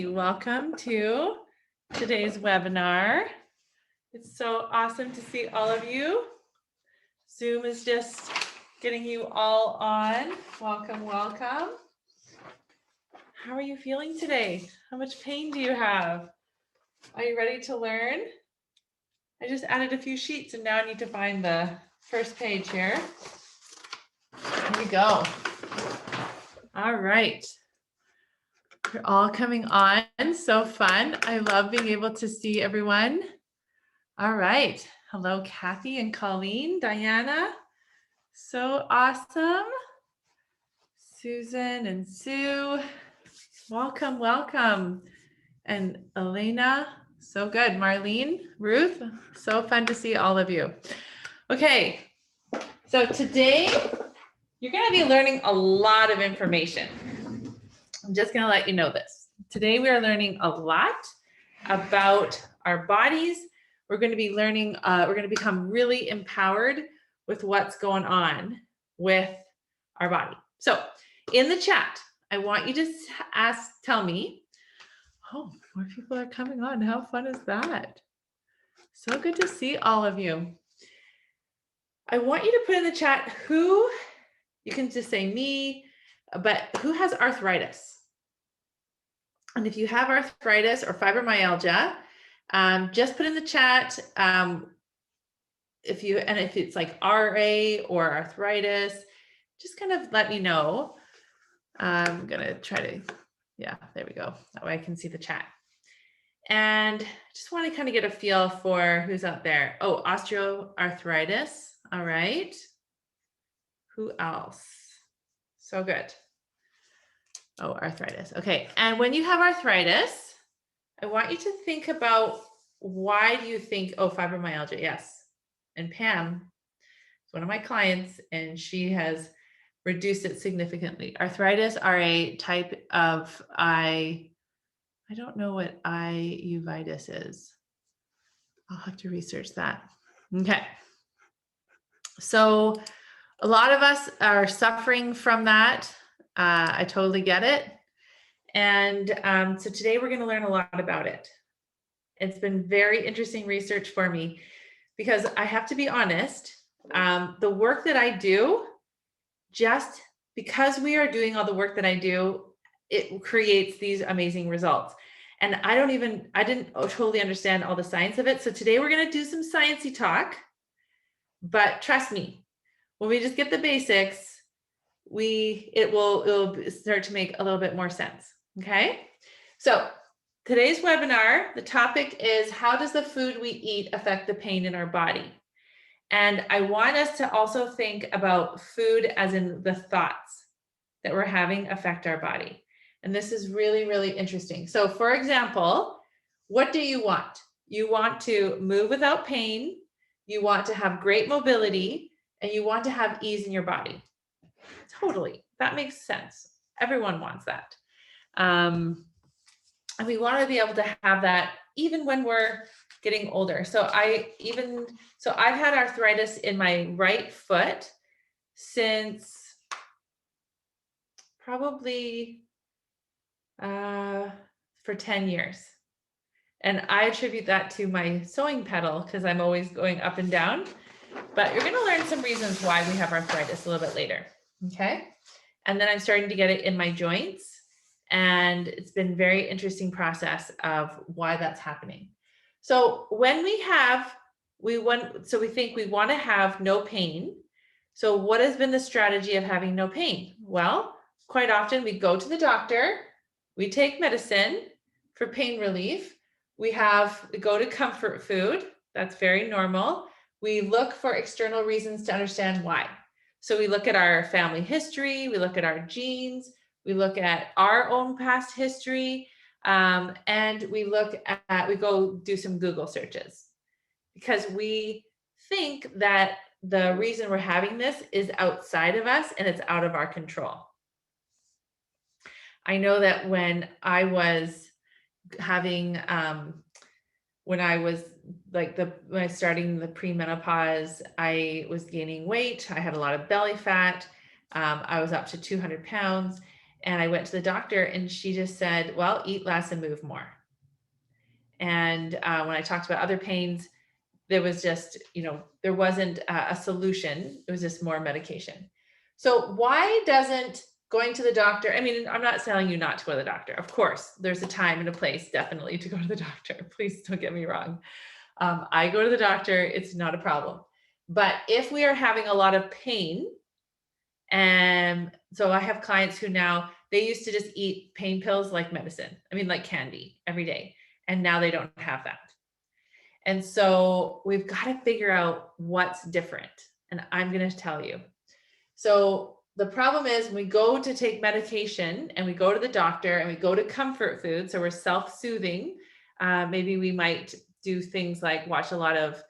Welcome to today's webinar. It's so awesome to see all of you. Zoom is just getting you all on. Welcome, welcome. How are you feeling today? How much pain do you have? Are you ready to learn? I just added a few sheets and now I need to find the first page here. Here we go. All right. You're all coming on. So fun. I love being able to see everyone. All right. Hello, Kathy and Colleen, Diana. So awesome. Susan and Sue. Welcome, welcome. And Elena, so good. Marlene, Ruth, so fun to see all of you. Okay, so today you're going to be learning a lot of information. I'm just going to let you know this. Today we are learning a lot about our bodies. We're going to be learning, we're going to become really empowered with what's going on with our body. So in the chat, I want you to tell me, oh, more people are coming on. How fun is that? So good to see all of you. I want you to put in the chat who, you can just say me, but who has arthritis? And if you have arthritis or fibromyalgia, just put in the chat if it's like RA or arthritis, just kind of let me know. I'm gonna try to, yeah, there we go. That way I can see the chat. And just want to kind of get a feel for who's out there. Oh, osteoarthritis. All right. Who else? So good. Oh, arthritis. Okay. And when you have arthritis, I want you to think about why do you think, oh, fibromyalgia, yes. And Pam is one of my clients and she has reduced it significantly. Arthritis, RA, type of I don't know what uveitis is. I'll have to research that. Okay. So a lot of us are suffering from that. I totally get it. And so today we're going to learn a lot about it. It's been very interesting research for me because I have to be honest, the work that I do, just because we are doing all the work that I do, it creates these amazing results. And I didn't totally understand all the science of it. So today we're going to do some sciencey talk, but trust me, when we just get the basics, it will start to make a little bit more sense. Okay. So today's webinar, the topic is how does the food we eat affect the pain in our body? And I want us to also think about food as in the thoughts that we're having affect our body. And this is really, really interesting. So for example, what do you want? You want to move without pain, you want to have great mobility, and you want to have ease in your body. Totally, that makes sense. Everyone wants that. And we want to be able to have that even when we're getting older. So I've had arthritis in my right foot since probably for 10 years. And I attribute that to my sewing pedal because I'm always going up and down. But you're going to learn some reasons why we have arthritis a little bit later. Okay. And then I'm starting to get it in my joints. And it's been a very interesting process of why that's happening. So when we think we want to have no pain. So what has been the strategy of having no pain? Well, quite often we go to the doctor, we take medicine for pain relief. We go to comfort food. That's very normal. We look for external reasons to understand why. So we look at our family history, we look at our genes, we look at our own past history, and we go do some Google searches because we think that the reason we're having this is outside of us and it's out of our control. I know that when I was starting the pre-menopause, I was gaining weight. I had a lot of belly fat. I was up to 200 pounds. And I went to the doctor and she just said, well, eat less and move more. And when I talked about other pains, there was just, there wasn't a solution. It was just more medication. So why doesn't going to the doctor, I mean, I'm not telling you not to go to the doctor. Of course, there's a time and a place definitely to go to the doctor. Please don't get me wrong. I go to the doctor, it's not a problem. But if we are having a lot of pain, and so I have clients who now, they used to just eat pain pills like medicine. I mean, like candy every day. And now they don't have that. And so we've got to figure out what's different. And I'm going to tell you. So the problem is when we go to take medication and we go to the doctor and we go to comfort food, so we're self-soothing, maybe we might do things like watch a lot of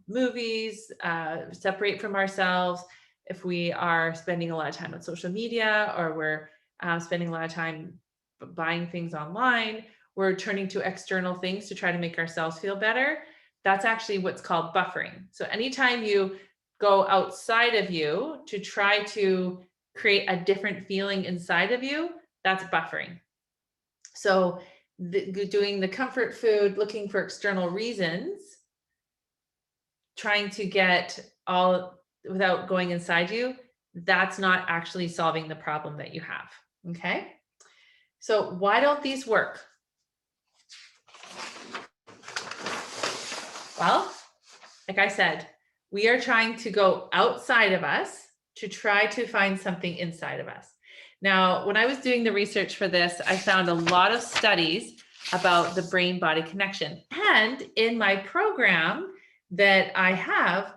movies, separate from ourselves. If we are spending a lot of time on social media, or we're spending a lot of time buying things online, we're turning to external things to try to make ourselves feel better. That's actually what's called buffering. So anytime you go outside of you to try to create a different feeling inside of you, that's buffering. So doing the comfort food, looking for external reasons, trying to get all without going inside you, that's not actually solving the problem that you have. Okay. So why don't these work? Well, like I said, we are trying to go outside of us to try to find something inside of us. Now, when I was doing the research for this, I found a lot of studies about the brain-body connection. And in my program that I have,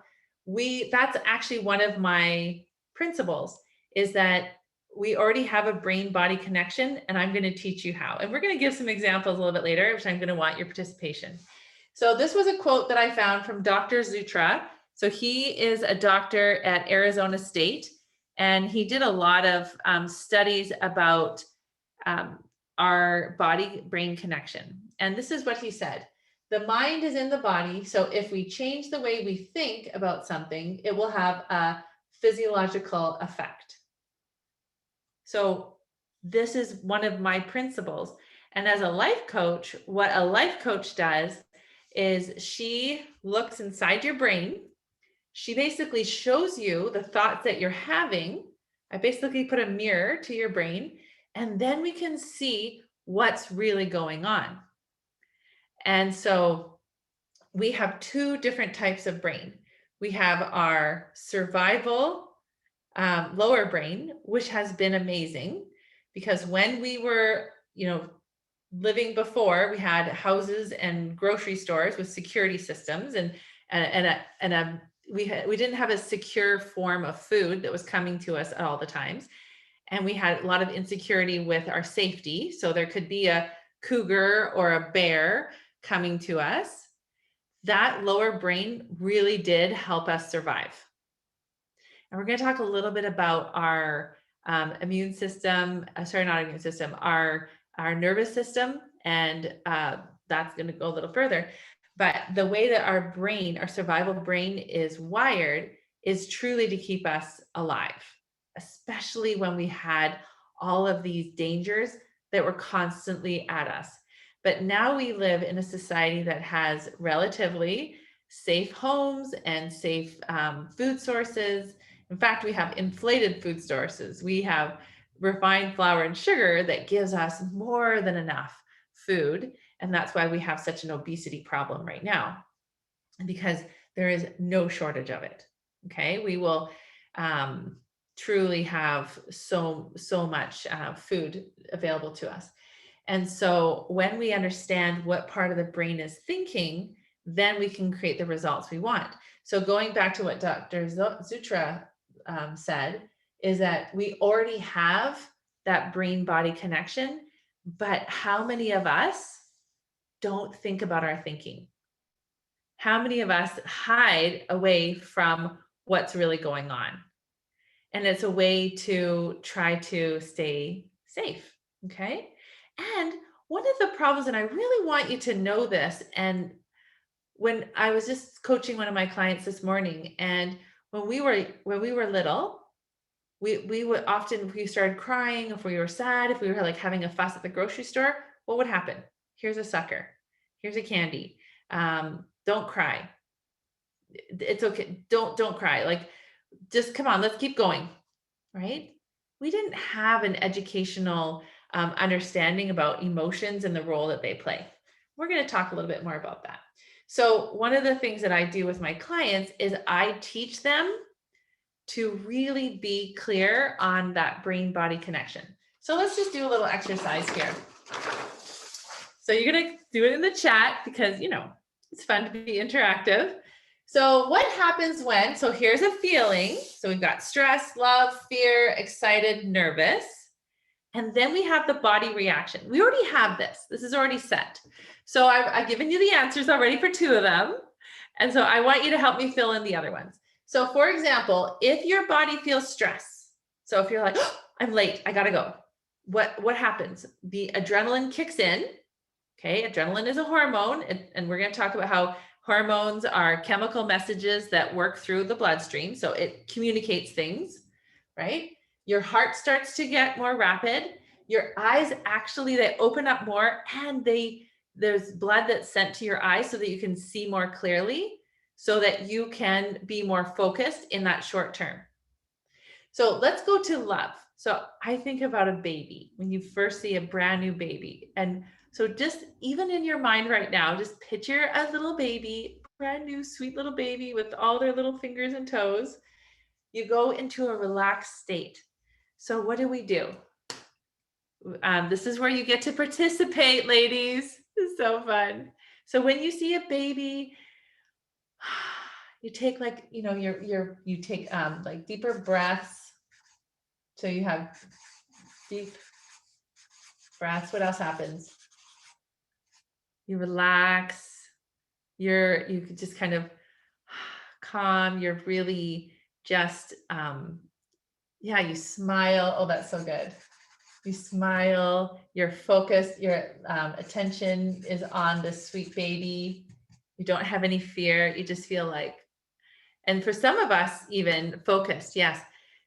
that's actually one of my principles, is that we already have a brain-body connection, and I'm going to teach you how. And we're going to give some examples a little bit later, which I'm going to want your participation. So this was a quote that I found from Dr. Zutra. So he is a doctor at Arizona State, and he did a lot of studies about our body-brain connection. And this is what he said. The mind is in the body, so if we change the way we think about something, it will have a physiological effect. So this is one of my principles. And as a life coach, what a life coach does is she looks inside your brain. She basically shows you the thoughts that you're having. I basically put a mirror to your brain, and then we can see what's really going on. And so we have two different types of brain. We have our survival lower brain, which has been amazing, because when we were, living before, we had houses and grocery stores with security systems, and we didn't have a secure form of food that was coming to us at all the times. And we had a lot of insecurity with our safety. So there could be a cougar or a bear coming to us. That lower brain really did help us survive. And we're going to talk a little bit about our immune system, not immune system, our nervous system, and that's going to go a little further. But the way that our brain, our survival brain, is wired is truly to keep us alive, especially when we had all of these dangers that were constantly at us. But now we live in a society that has relatively safe homes and safe food sources. In fact, we have inflated food sources. We have refined flour and sugar that gives us more than enough food. And that's why we have such an obesity problem right now, because there is no shortage of it. Okay, we will truly have so much food available to us. And so when we understand what part of the brain is thinking, then we can create the results we want. So going back to what Dr. Zutra said, is that we already have that brain-body connection, but how many of us don't think about our thinking? How many of us hide away from what's really going on? And it's a way to try to stay safe, okay? And one of the problems, and I really want you to know this, and when I was just coaching one of my clients this morning, and when we were little, We would often, if we started crying, if we were sad, if we were like having a fuss at the grocery store, what would happen? Here's a sucker. Here's a candy. Don't cry. It's okay. Don't cry. Like, just come on, let's keep going. Right? We didn't have an educational understanding about emotions and the role that they play. We're going to talk a little bit more about that. So one of the things that I do with my clients is I teach them to really be clear on that brain body connection. So let's just do a little exercise here. So you're going to do it in the chat because, you know, it's fun to be interactive. So what happens when, so here's a feeling. So we've got stress, love, fear, excited, nervous. And then we have the body reaction. We already have this. This is already set. So I've given you the answers already for 2 of them. And so I want you to help me fill in the other ones. So for example, if your body feels stress, so if you're like, oh, I'm late, I gotta go. What happens? The adrenaline kicks in. Okay, adrenaline is a hormone, and we're going to talk about how hormones are chemical messages that work through the bloodstream. So it communicates things, right? Your heart starts to get more rapid. Your eyes actually, they open up more, and there's blood that's sent to your eyes so that you can see more clearly, so that you can be more focused in that short term. So let's go to love. So I think about a baby when you first see a brand new baby. And so just even in your mind right now, just picture a little baby, brand new, sweet little baby with all their little fingers and toes. You go into a relaxed state. So what do? This is where you get to participate, ladies. It's so fun. So when you see a baby, you take like, you know, you take like deeper breaths. So you have deep breaths. What else happens? You relax. You can just kind of calm. You're really just, yeah, you smile. Oh, that's so good. You smile, you're focused, your attention is on this sweet baby. You don't have any fear. You just feel like, and for some of us, even focused. Yes.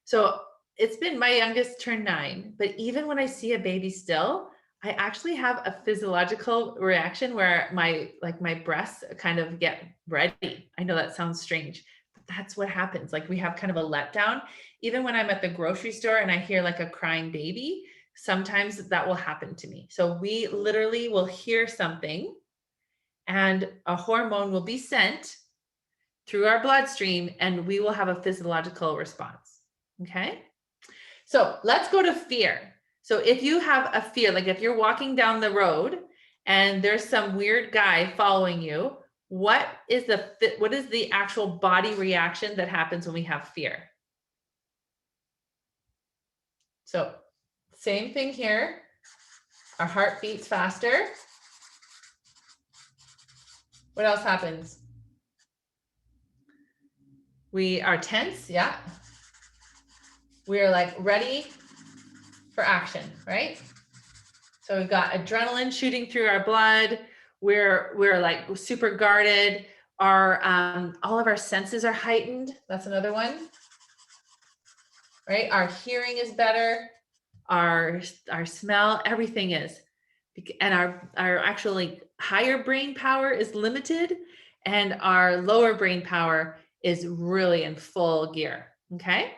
So it's been, my youngest turned 9, but even when I see a baby still, I actually have a physiological reaction where my breasts kind of get ready. I know that sounds strange, but that's what happens. Like we have kind of a letdown. Even when I'm at the grocery store and I hear like a crying baby, sometimes that will happen to me. So we literally will hear something and a hormone will be sent through our bloodstream and we will have a physiological response. Okay. So let's go to fear. So if you have a fear, like if you're walking down the road and there's some weird guy following you, what is the actual body reaction that happens when we have fear? So same thing here. Our heart beats faster. What else happens? We are tense, yeah. We're like ready for action, right? So we've got adrenaline shooting through our blood. We're like super guarded. Our all of our senses are heightened. That's another one, right? Our hearing is better. Our smell, everything is, and our actually higher brain power is limited, and our lower brain power is really in full gear. Okay,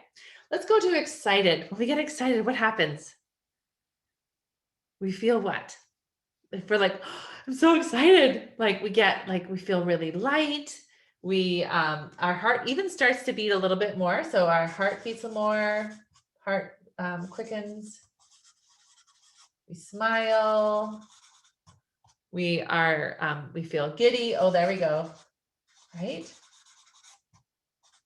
let's go to excited. When we get excited, what happens? We feel what? If we're like, oh, I'm so excited, like we feel really light. We our heart even starts to beat a little bit more, so our heart beats more, heart quickens. We smile. We feel giddy. Oh, there we go. Right?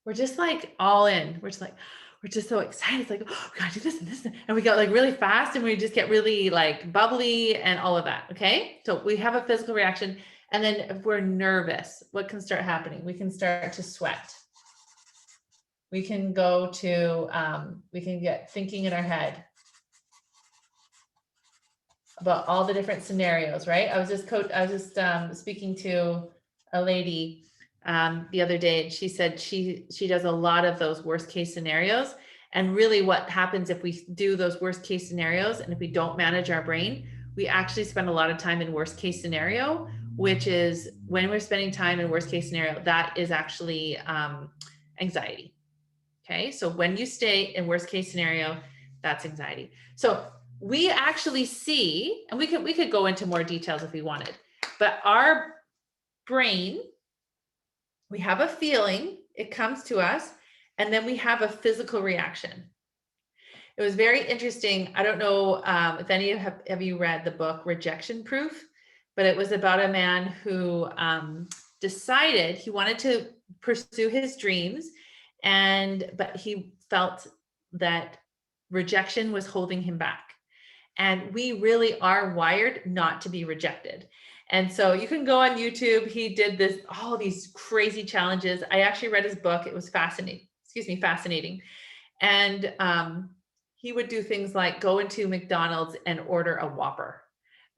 We're just like all in. We're just so excited. It's like, oh, we gotta do this and this. And we got like really fast and we just get really like bubbly and all of that. Okay. So we have a physical reaction. And then if we're nervous, what can start happening? We can start to sweat. We can go to, we can get thinking in our head about all the different scenarios, right? I was just speaking to a lady the other day, and she said she does a lot of those worst case scenarios, And really what happens if we do those worst case scenarios and if we don't manage our brain, we actually spend a lot of time in worst case scenario, which is when we're spending time in worst case scenario, that is actually anxiety. Okay, so when you stay in worst case scenario, that's anxiety. So we actually see, and we could go into more details if we wanted, but our brain, we have a feeling, it comes to us, and then we have a physical reaction. It was very interesting. I don't know if any of have you read the book Rejection Proof, but it was about a man who decided he wanted to pursue his dreams, but he felt that rejection was holding him back. And we really are wired not to be rejected. And so you can go on YouTube. He did all these crazy challenges. I actually read his book. It was fascinating. And he would do things like go into McDonald's and order a Whopper,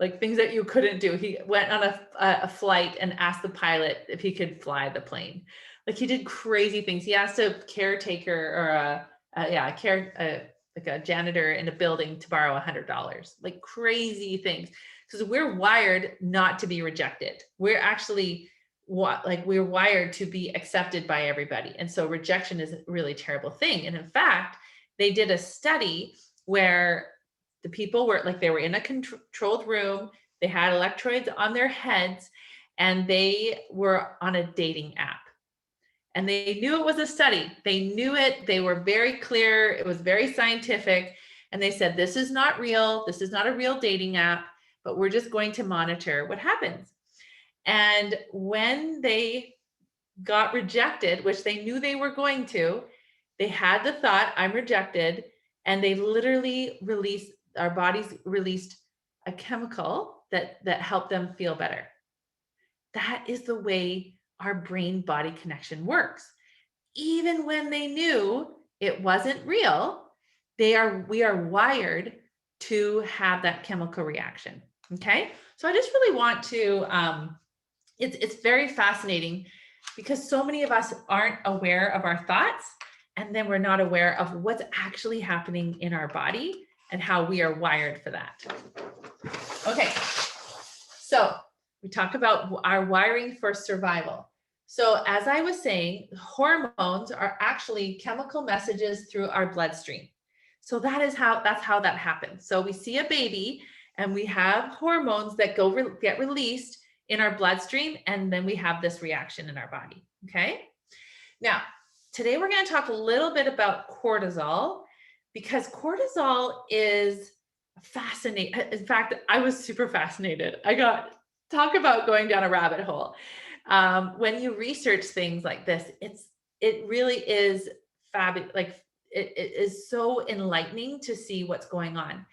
like things that you couldn't do. He went on a flight and asked the pilot if he could fly the plane. Like he did crazy things. He asked a caretaker or like a janitor in a building to borrow $100, like crazy things. Because we're wired not to be rejected. We're actually we're wired to be accepted by everybody. And so rejection is a really terrible thing. And in fact, they did a study where the people were they were in a controlled room, they had electrodes on their heads, and they were on a dating app. And they knew it was a study. They knew it. They were very clear. It was very scientific. And they said, this is not real. This is not a real dating app, but we're just going to monitor what happens. And when they got rejected, which they knew they were going to, they had the thought, I'm rejected. And they literally our bodies released a chemical that helped them feel better. That is the way our brain-body connection works. Even when they knew it wasn't real, we are wired to have that chemical reaction. Okay, so I just really want to. It's very fascinating because so many of us aren't aware of our thoughts, and then we're not aware of what's actually happening in our body and how we are wired for that. Okay, so we talk about our wiring for survival. So as I was saying, hormones are actually chemical messages through our bloodstream. So that's how that happens. So we see a baby and we have hormones that get released in our bloodstream, and then we have this reaction in our body. Okay. Now, today we're going to talk a little bit about cortisol, because cortisol is fascinating. In fact, I was super fascinated. Talk about going down a rabbit hole. When you research things like this, it really is fabulous. Like it is so enlightening to see what's going on.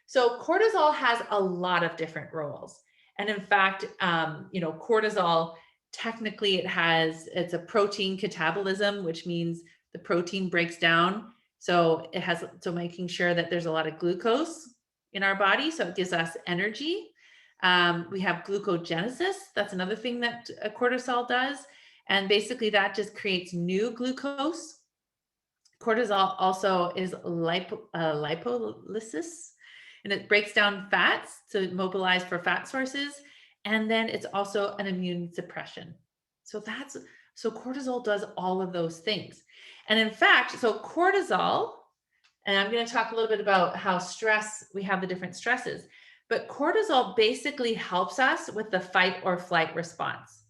So cortisol has a lot of different roles. And in fact, cortisol, technically it's a protein catabolism, which means the protein breaks down. So making sure that there's a lot of glucose in our body. So it gives us energy. We have glucogenesis. That's another thing that cortisol does. And basically that just creates new glucose. Cortisol also is lipolysis, and it breaks down fats to mobilize for fat sources. And then it's also an immune suppression. So cortisol does all of those things. And in fact, so cortisol, and I'm going to talk a little bit about how we have the different stresses, but cortisol basically helps us with the fight or flight response.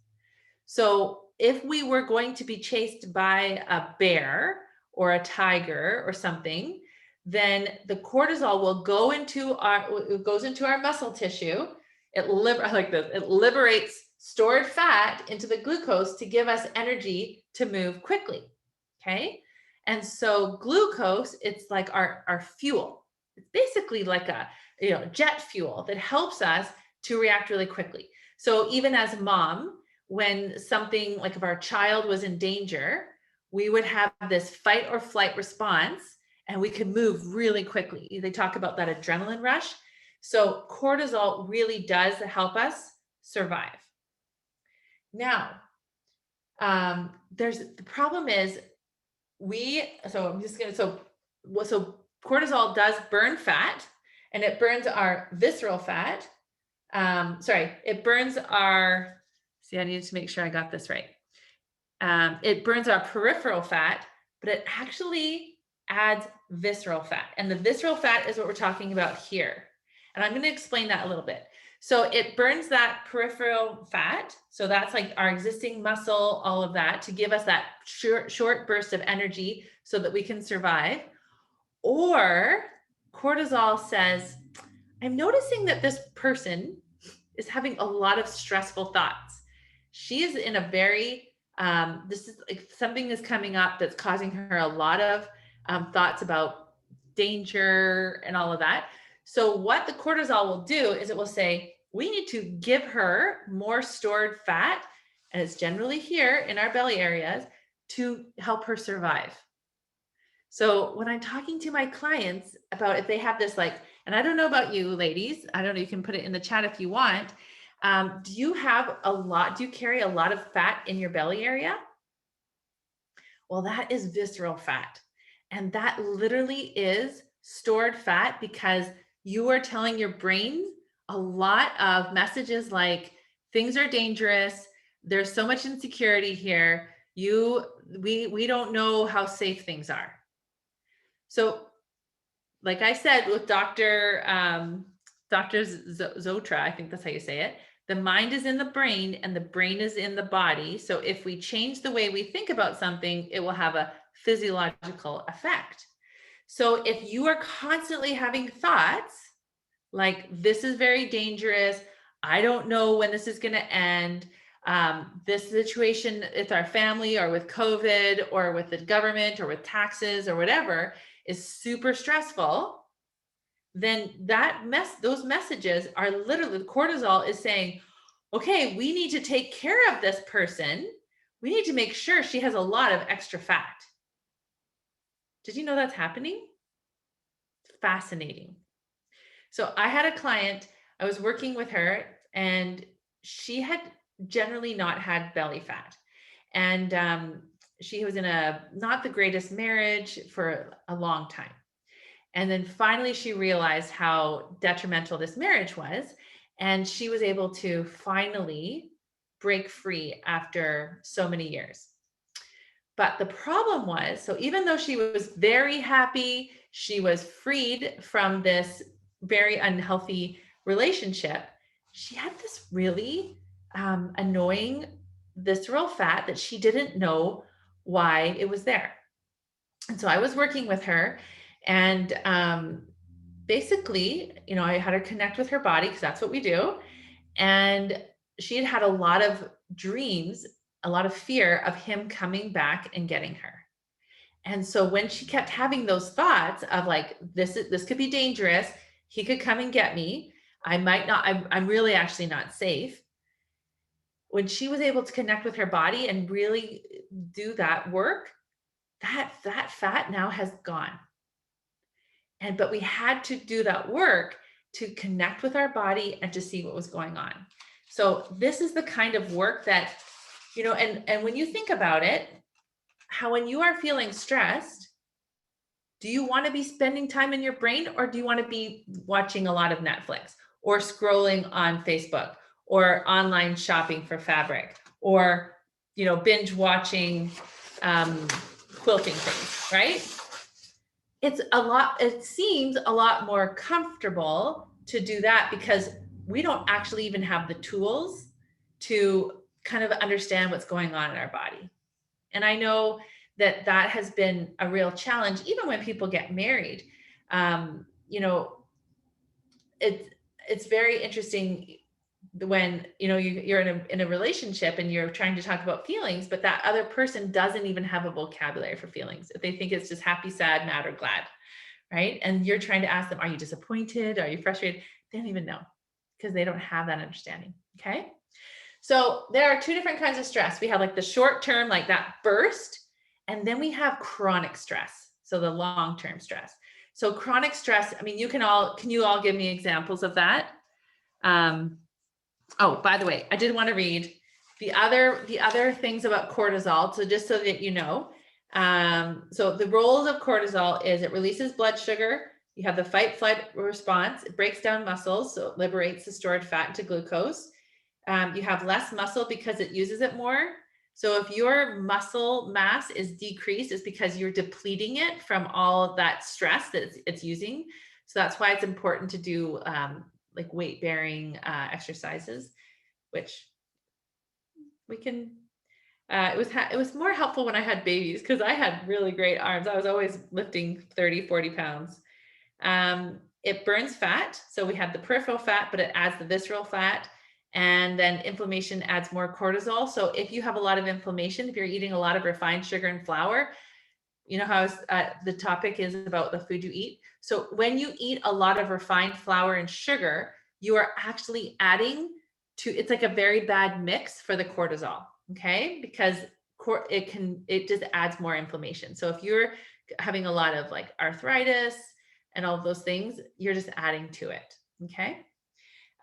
So if we were going to be chased by a bear or a tiger or something, then the cortisol will goes into our muscle tissue. It liberates stored fat into the glucose to give us energy to move quickly. Okay. And so glucose, it's like our fuel. It's basically like a jet fuel that helps us to react really quickly. So even as a mom, when something like if our child was in danger, we would have this fight or flight response and we could move really quickly. They talk about that adrenaline rush. So cortisol really does help us survive. Now, the problem is so cortisol does burn fat, and it burns our visceral fat. It burns our, see, I needed to make sure I got this right. It burns our peripheral fat, but it actually adds visceral fat. And the visceral fat is what we're talking about here. And I'm going to explain that a little bit. So it burns that peripheral fat. So that's like our existing muscle, all of that, to give us that short burst of energy so that we can survive. Or cortisol says, I'm noticing that this person is having a lot of stressful thoughts. She is in a very, this is like something is coming up that's causing her a lot of thoughts about danger and all of that. So what the cortisol will do is it will say, we need to give her more stored fat, and it's generally here in our belly areas, to help her survive. So when I'm talking to my clients about if they have this, like, and I don't know about you ladies, I don't know, you can put it in the chat if you want. Do you carry a lot of fat in your belly area? Well, that is visceral fat. And that literally is stored fat because you are telling your brain a lot of messages like things are dangerous. There's so much insecurity here. We don't know how safe things are. So like I said, with Dr. Zotra, I think that's how you say it, the mind is in the brain and the brain is in the body. So if we change the way we think about something, it will have a physiological effect. So if you are constantly having thoughts like, this is very dangerous, I don't know when this is going to end, this situation with our family or with COVID or with the government or with taxes or whatever is super stressful, then those messages are literally, cortisol is saying, okay, we need to take care of this person. We need to make sure she has a lot of extra fat. Did you know that's happening? Fascinating. So I had a client, I was working with her, and she had generally not had belly fat. And she was in a not the greatest marriage for a long time. And then finally she realized how detrimental this marriage was. And she was able to finally break free after so many years. But the problem was, so even though she was very happy, she was freed from this very unhealthy relationship, she had this really annoying visceral fat that she didn't know why it was there. And so I was working with her, and basically, I had her connect with her body because that's what we do. And she had had a lot of dreams, a lot of fear of him coming back and getting her. And so when she kept having those thoughts of like, this could be dangerous, he could come and get me, I'm really actually not safe. When she was able to connect with her body and really do that work, that fat now has gone. But we had to do that work to connect with our body and to see what was going on. So this is the kind of work that, and when you think about it, how when you are feeling stressed, do you want to be spending time in your brain, or do you want to be watching a lot of Netflix or scrolling on Facebook or online shopping for fabric or, binge watching quilting things, right? It seems a lot more comfortable to do that because we don't actually even have the tools to kind of understand what's going on in our body. And I know that has been a real challenge, even when people get married. It's very interesting when you're in a relationship and you're trying to talk about feelings, but that other person doesn't even have a vocabulary for feelings. They think it's just happy, sad, mad, or glad, right? And you're trying to ask them, are you disappointed? Are you frustrated? They don't even know because they don't have that understanding. Okay. So there are two different kinds of stress. We have like the short term, like that burst, and then we have chronic stress. So the long-term stress. So chronic stress, I mean, can you all give me examples of that? Oh, by the way, I did want to read the other things about cortisol. So just so that you know, So the roles of cortisol is it releases blood sugar. You have the fight flight response. It breaks down muscles, so it liberates the stored fat into glucose. You have less muscle because it uses it more. So if your muscle mass is decreased, it's because you're depleting it from all that stress that it's using. So that's why it's important to do like weight bearing exercises, which we can. It was more helpful when I had babies because I had really great arms. I was always lifting 30, 40 pounds. It burns fat. So we have the peripheral fat, but it adds the visceral fat. And then inflammation adds more cortisol. So if you have a lot of inflammation, if you're eating a lot of refined sugar and flour, you know how the topic is about the food you eat. So when you eat a lot of refined flour and sugar, you are actually adding to, it's like a very bad mix for the cortisol. Okay. Because it just adds more inflammation. So if you're having a lot of like arthritis and all of those things, you're just adding to it. Okay.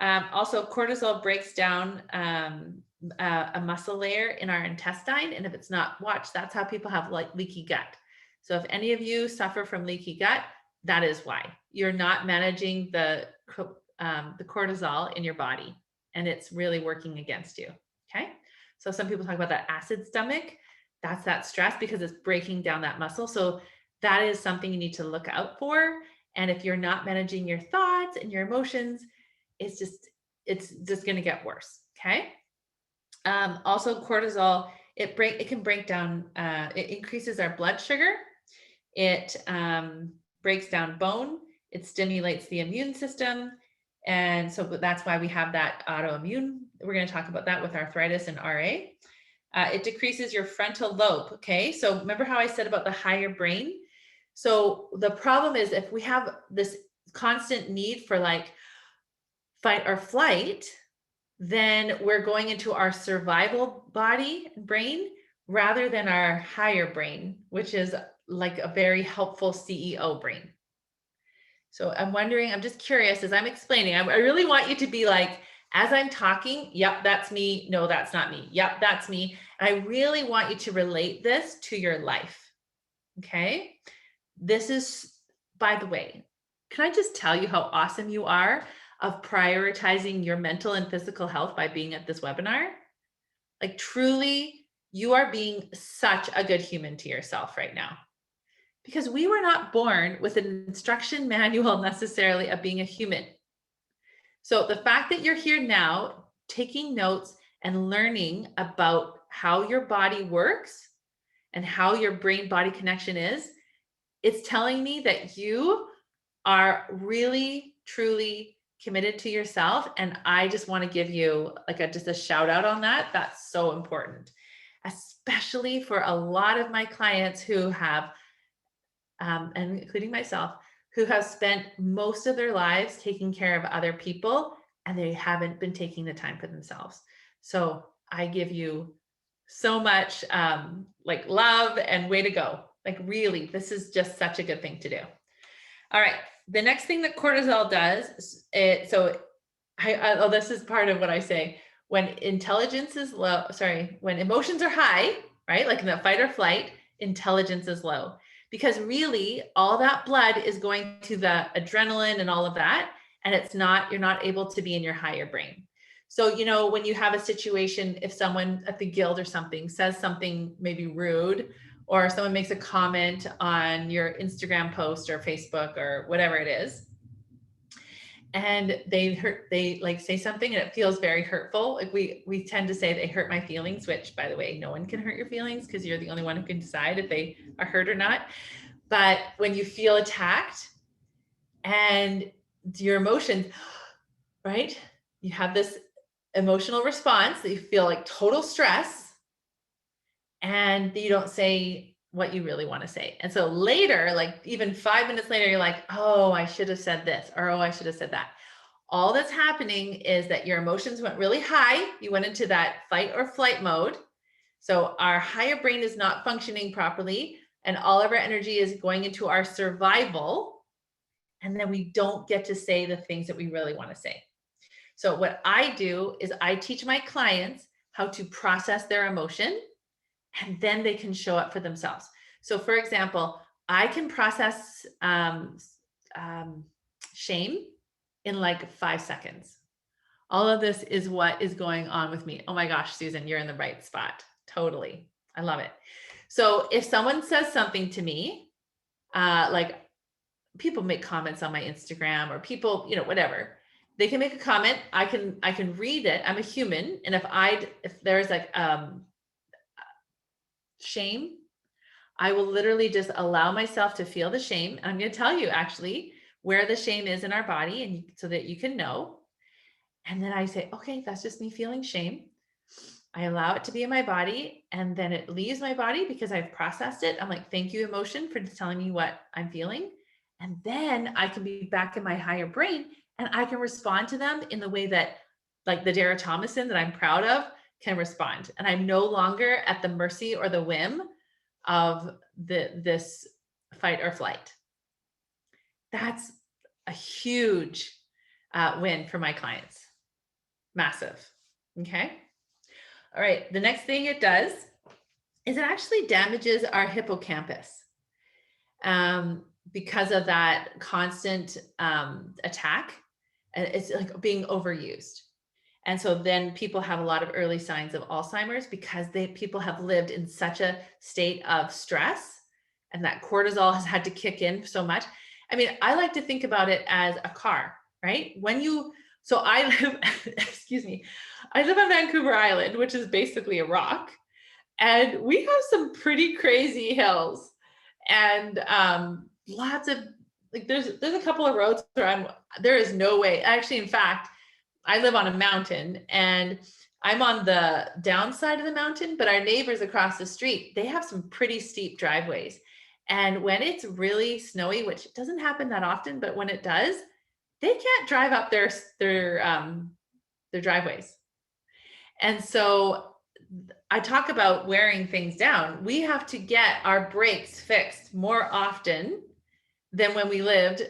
Also, cortisol breaks down a muscle layer in our intestine. And if it's not watched, that's how people have like leaky gut. So if any of you suffer from leaky gut, that is why you're not managing the cortisol in your body, and it's really working against you. Okay. So some people talk about that acid stomach. That's that stress because it's breaking down that muscle. So that is something you need to look out for. And if you're not managing your thoughts and your emotions, it's just going to get worse. Okay. Also cortisol, it can break down, it increases our blood sugar. It breaks down bone. It stimulates the immune system. And so that's why we have that autoimmune. We're going to talk about that with arthritis and RA. It decreases your frontal lobe. Okay. So remember how I said about the higher brain? So the problem is if we have this constant need for like fight or flight, then we're going into our survival body brain rather than our higher brain, which is like a very helpful CEO brain. So I'm wondering, I'm just curious as I'm explaining, I really want you to be like, as I'm talking, yep, that's me. No, that's not me. Yep, that's me. And I really want you to relate this to your life. Okay. This is, by the way, can I just tell you how awesome you are of prioritizing your mental and physical health by being at this webinar? Like truly, you are being such a good human to yourself right now. Because we were not born with an instruction manual necessarily of being a human. So the fact that you're here now, taking notes and learning about how your body works and how your brain-body connection is, it's telling me that you are really, truly committed to yourself. And I just want to give you like just a shout out on that. That's so important, especially for a lot of my clients who have, and including myself, who have spent most of their lives taking care of other people and they haven't been taking the time for themselves. So I give you so much like love and way to go. Like really, this is just such a good thing to do. All right. The next thing that cortisol does, this is part of what I say. When intelligence is low, when emotions are high, right? Like in the fight or flight, intelligence is low. Because really all that blood is going to the adrenaline and all of that. And you're not able to be in your higher brain. So, when you have a situation, if someone at the guild or something says something maybe rude, or someone makes a comment on your Instagram post or Facebook or whatever it is, and they like say something and it feels very hurtful. Like we tend to say they hurt my feelings, which by the way, no one can hurt your feelings because you're the only one who can decide if they are hurt or not. But when you feel attacked and your emotions, right? You have this emotional response that you feel like total stress and you don't say what you really want to say. And so later, like even 5 minutes later, you're like, oh, I should have said this, or, oh, I should have said that. All that's happening is that your emotions went really high. You went into that fight or flight mode. So our higher brain is not functioning properly and all of our energy is going into our survival. And then we don't get to say the things that we really want to say. So what I do is I teach my clients how to process their emotion, and then they can show up for themselves. So for example, I can process shame in like 5 seconds. All of this is what is going on with me. Oh my gosh, Susan, you're in the right spot. Totally. I love it. So if someone says something to me, like people make comments on my Instagram or people, whatever, they can make a comment. I can read it. I'm a human. And if there's like shame, I will literally just allow myself to feel the shame. And I'm going to tell you actually where the shame is in our body, and so that you can know. And then I say, okay, that's just me feeling shame. I allow it to be in my body, and then it leaves my body because I've processed it. I'm like, thank you, emotion, for telling me what I'm feeling. And then I can be back in my higher brain and I can respond to them in the way that, like the Dara Thomason that I'm proud of, can respond. And I'm no longer at the mercy or the whim of this fight or flight. That's a huge win for my clients. Massive. Okay. All right. The next thing it does is it actually damages our hippocampus because of that constant attack. And it's like being overused. And so then people have a lot of early signs of Alzheimer's because people have lived in such a state of stress, and that cortisol has had to kick in so much. I mean, I like to think about it as a car, right? So I live, excuse me, I live on Vancouver Island, which is basically a rock. And we have some pretty crazy hills and lots of, like, there's a couple of roads where there is no way. Actually, in fact, I live on a mountain and I'm on the downside of the mountain, but our neighbors across the street, they have some pretty steep driveways. And when it's really snowy, which doesn't happen that often, but when it does, they can't drive up their driveways. And so I talk about wearing things down. We have to get our brakes fixed more often than when we lived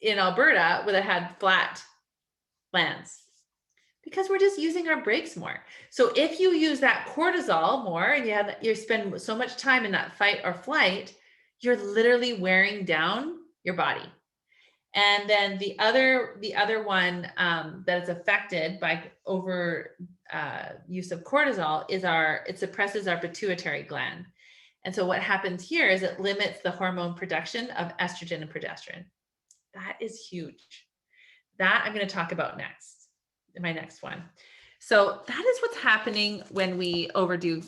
in Alberta where it had flat lands, because we're just using our brakes more. So if you use that cortisol more and you spend so much time in that fight or flight, you're literally wearing down your body. And then the other one that is affected by over use of cortisol is it suppresses our pituitary gland. And so what happens here is it limits the hormone production of estrogen and progesterone. That is huge. That I'm going to talk about next, in my next one. So that is what's happening when we overdo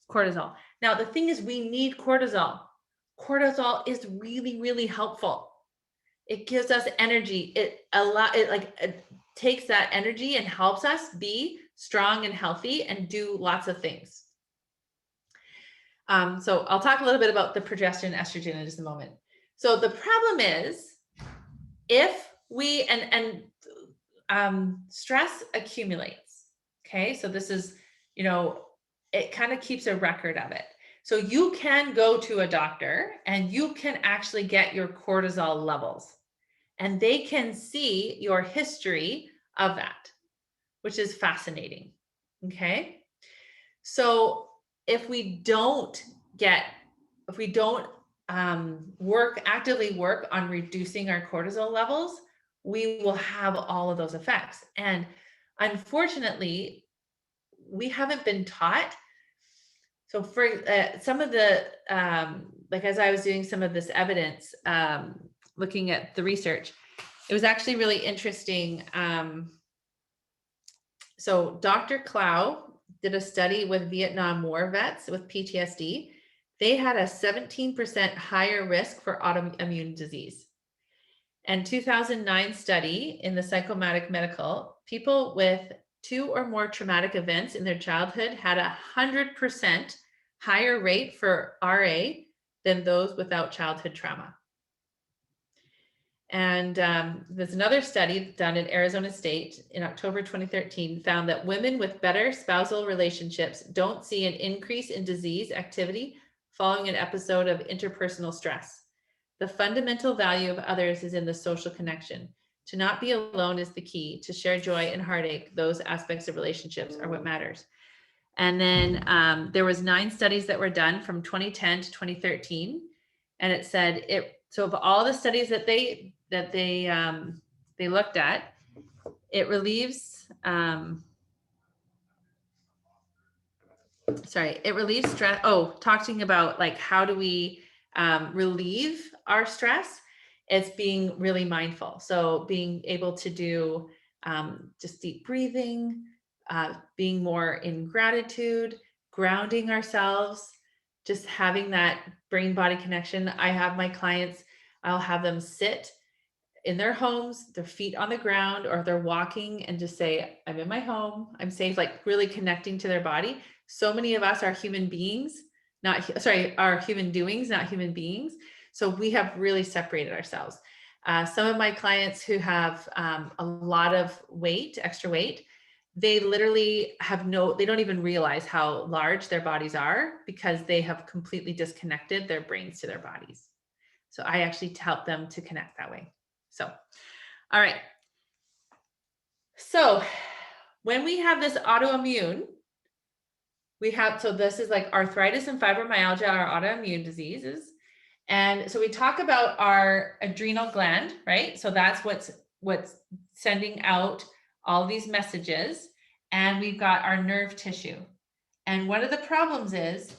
cortisol. Now, the thing is, we need cortisol. Cortisol is really, really helpful. It gives us energy. It takes that energy and helps us be strong and healthy and do lots of things. So I'll talk a little bit about the progesterone and estrogen in just a moment. So the problem is, if we stress accumulates. Okay, so this is, it kind of keeps a record of it. So you can go to a doctor and you can actually get your cortisol levels, and they can see your history of that, which is fascinating. Okay. So if we don't actively work on reducing our cortisol levels, we will have all of those effects. And unfortunately, we haven't been taught. So for some of the, as I was doing some of this evidence, looking at the research, it was actually really interesting. So Dr. Clow did a study with Vietnam War vets with PTSD. They had a 17% higher risk for autoimmune disease. And 2009 study in the Psychomatic Medical, people with 2 or more traumatic events in their childhood had 100% higher rate for RA than those without childhood trauma. And there's another study done in Arizona State in October 2013 found that women with better spousal relationships don't see an increase in disease activity following an episode of interpersonal stress. The fundamental value of others is in the social connection. To not be alone is the key. To share joy and heartache, those aspects of relationships are what matters. And then there was 9 studies that were done from 2010 to 2013. And it said so of all the studies that they looked at, it relieves, it relieves stress. Oh, talking about like, how do we relieve our stress? It's being really mindful. So being able to do just deep breathing, being more in gratitude, grounding ourselves, just having that brain body connection. I have my clients, I'll have them sit in their homes, their feet on the ground, or they're walking, and just say, I'm in my home, I'm safe, like really connecting to their body. So many of us are human beings, are human doings, not human beings. So we have really separated ourselves. Some of my clients who have a lot of weight, extra weight, they literally they don't even realize how large their bodies are, because they have completely disconnected their brains to their bodies. So I actually help them to connect that way. So, all right. So when we have this autoimmune, so this is like arthritis and fibromyalgia are autoimmune diseases. And so we talk about our adrenal gland, right? So that's what's sending out all these messages. And we've got our nerve tissue. And one of the problems is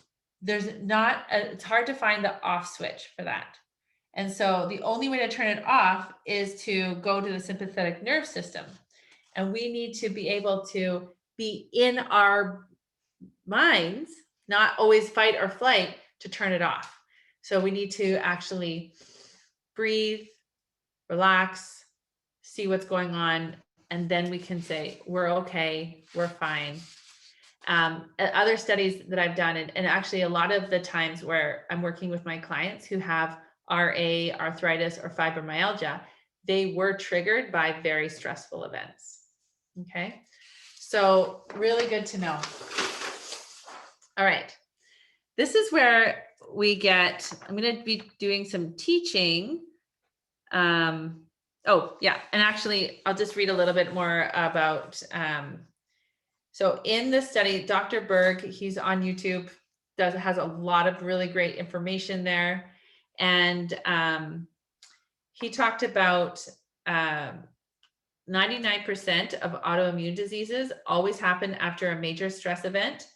it's hard to find the off switch for that. And so the only way to turn it off is to go to the sympathetic nerve system. And we need to be able to be in our minds, not always fight or flight, to turn it off. So we need to actually breathe, relax, see what's going on, and then we can say, we're okay, we're fine. Other studies that I've done, and actually a lot of the times where I'm working with my clients who have RA, arthritis, or fibromyalgia, they were triggered by very stressful events. Okay, so really good to know. All right, this is where I'm going to be doing some teaching. Oh yeah, and actually I'll just read a little bit more about, so in this study, Dr. Berg, he's on YouTube, has a lot of really great information there. And he talked about 99% of autoimmune diseases always happen after a major stress event.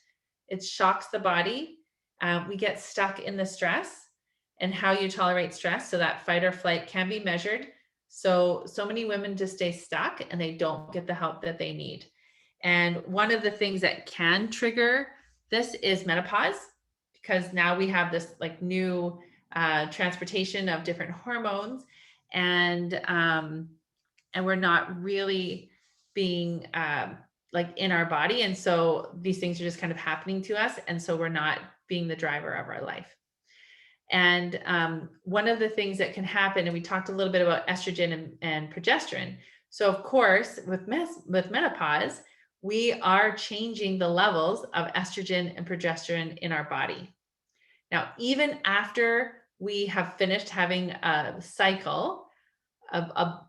It shocks the body. We get stuck in the stress, and how you tolerate stress. So that fight or flight can be measured. So many women just stay stuck and they don't get the help that they need. And one of the things that can trigger this is menopause, because now we have this like new transportation of different hormones, and we're not really being like in our body. And so these things are just kind of happening to us. And so we're not being the driver of our life. And one of the things that can happen, and we talked a little bit about estrogen and progesterone. So of course, with menopause, we are changing the levels of estrogen and progesterone in our body. Now, even after we have finished having a cycle of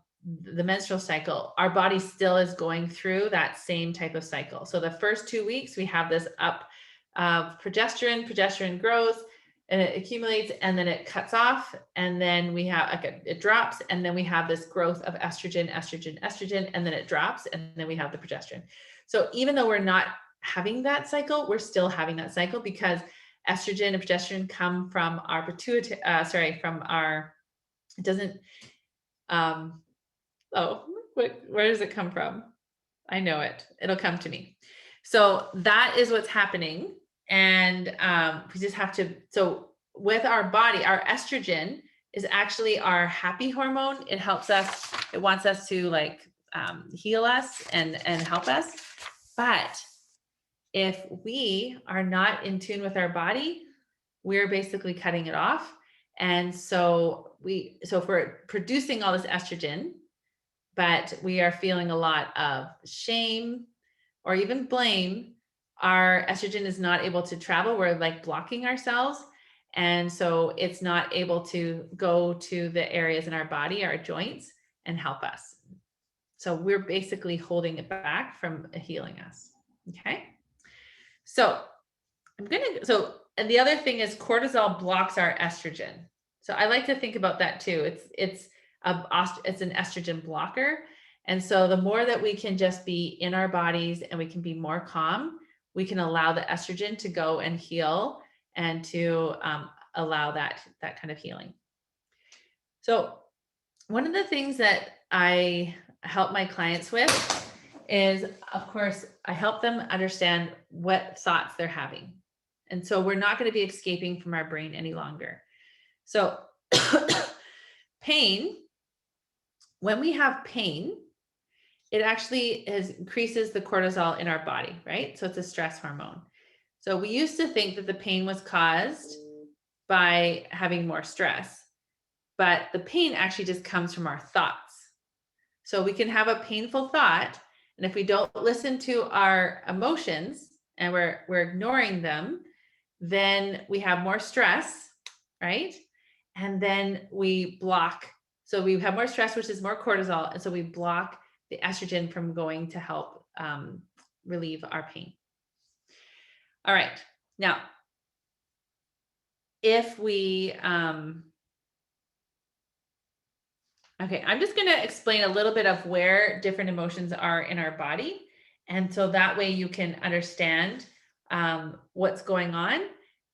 the menstrual cycle, our body still is going through that same type of cycle. So the first 2 weeks, we have this up of progesterone grows, and it accumulates, and then it cuts off, and then we have it drops, and then we have this growth of estrogen, and then it drops, and then we have the progesterone. So even though we're not having that cycle, we're still having that cycle, because estrogen and progesterone come from our pituitary, it doesn't, where does it come from? I know it. It'll come to me. So that is what's happening. And we just have to, so with our body, our estrogen is actually our happy hormone. It helps us, it wants us to like heal us and help us. But if we are not in tune with our body, we're basically cutting it off. And so if we're producing all this estrogen, but we are feeling a lot of shame or even blame, our estrogen is not able to travel. We're like blocking ourselves. And so it's not able to go to the areas in our body, our joints, and help us. So we're basically holding it back from healing us. Okay. So and the other thing is cortisol blocks our estrogen. So I like to think about that too. It's an estrogen blocker. And so the more that we can just be in our bodies and we can be more calm, we can allow the estrogen to go and heal and to allow that kind of healing. So one of the things that I help my clients with is, of course, I help them understand what thoughts they're having. And so we're not going to be escaping from our brain any longer. So pain, when we have pain, it actually increases the cortisol in our body, right? So it's a stress hormone. So we used to think that the pain was caused by having more stress, but the pain actually just comes from our thoughts. So we can have a painful thought, and if we don't listen to our emotions and we're ignoring them, then we have more stress, right? And then we block. So we have more stress, which is more cortisol. And so we block the estrogen from going to help relieve our pain. All right. Now, if we, okay, I'm just going to explain a little bit of where different emotions are in our body. And so that way you can understand what's going on.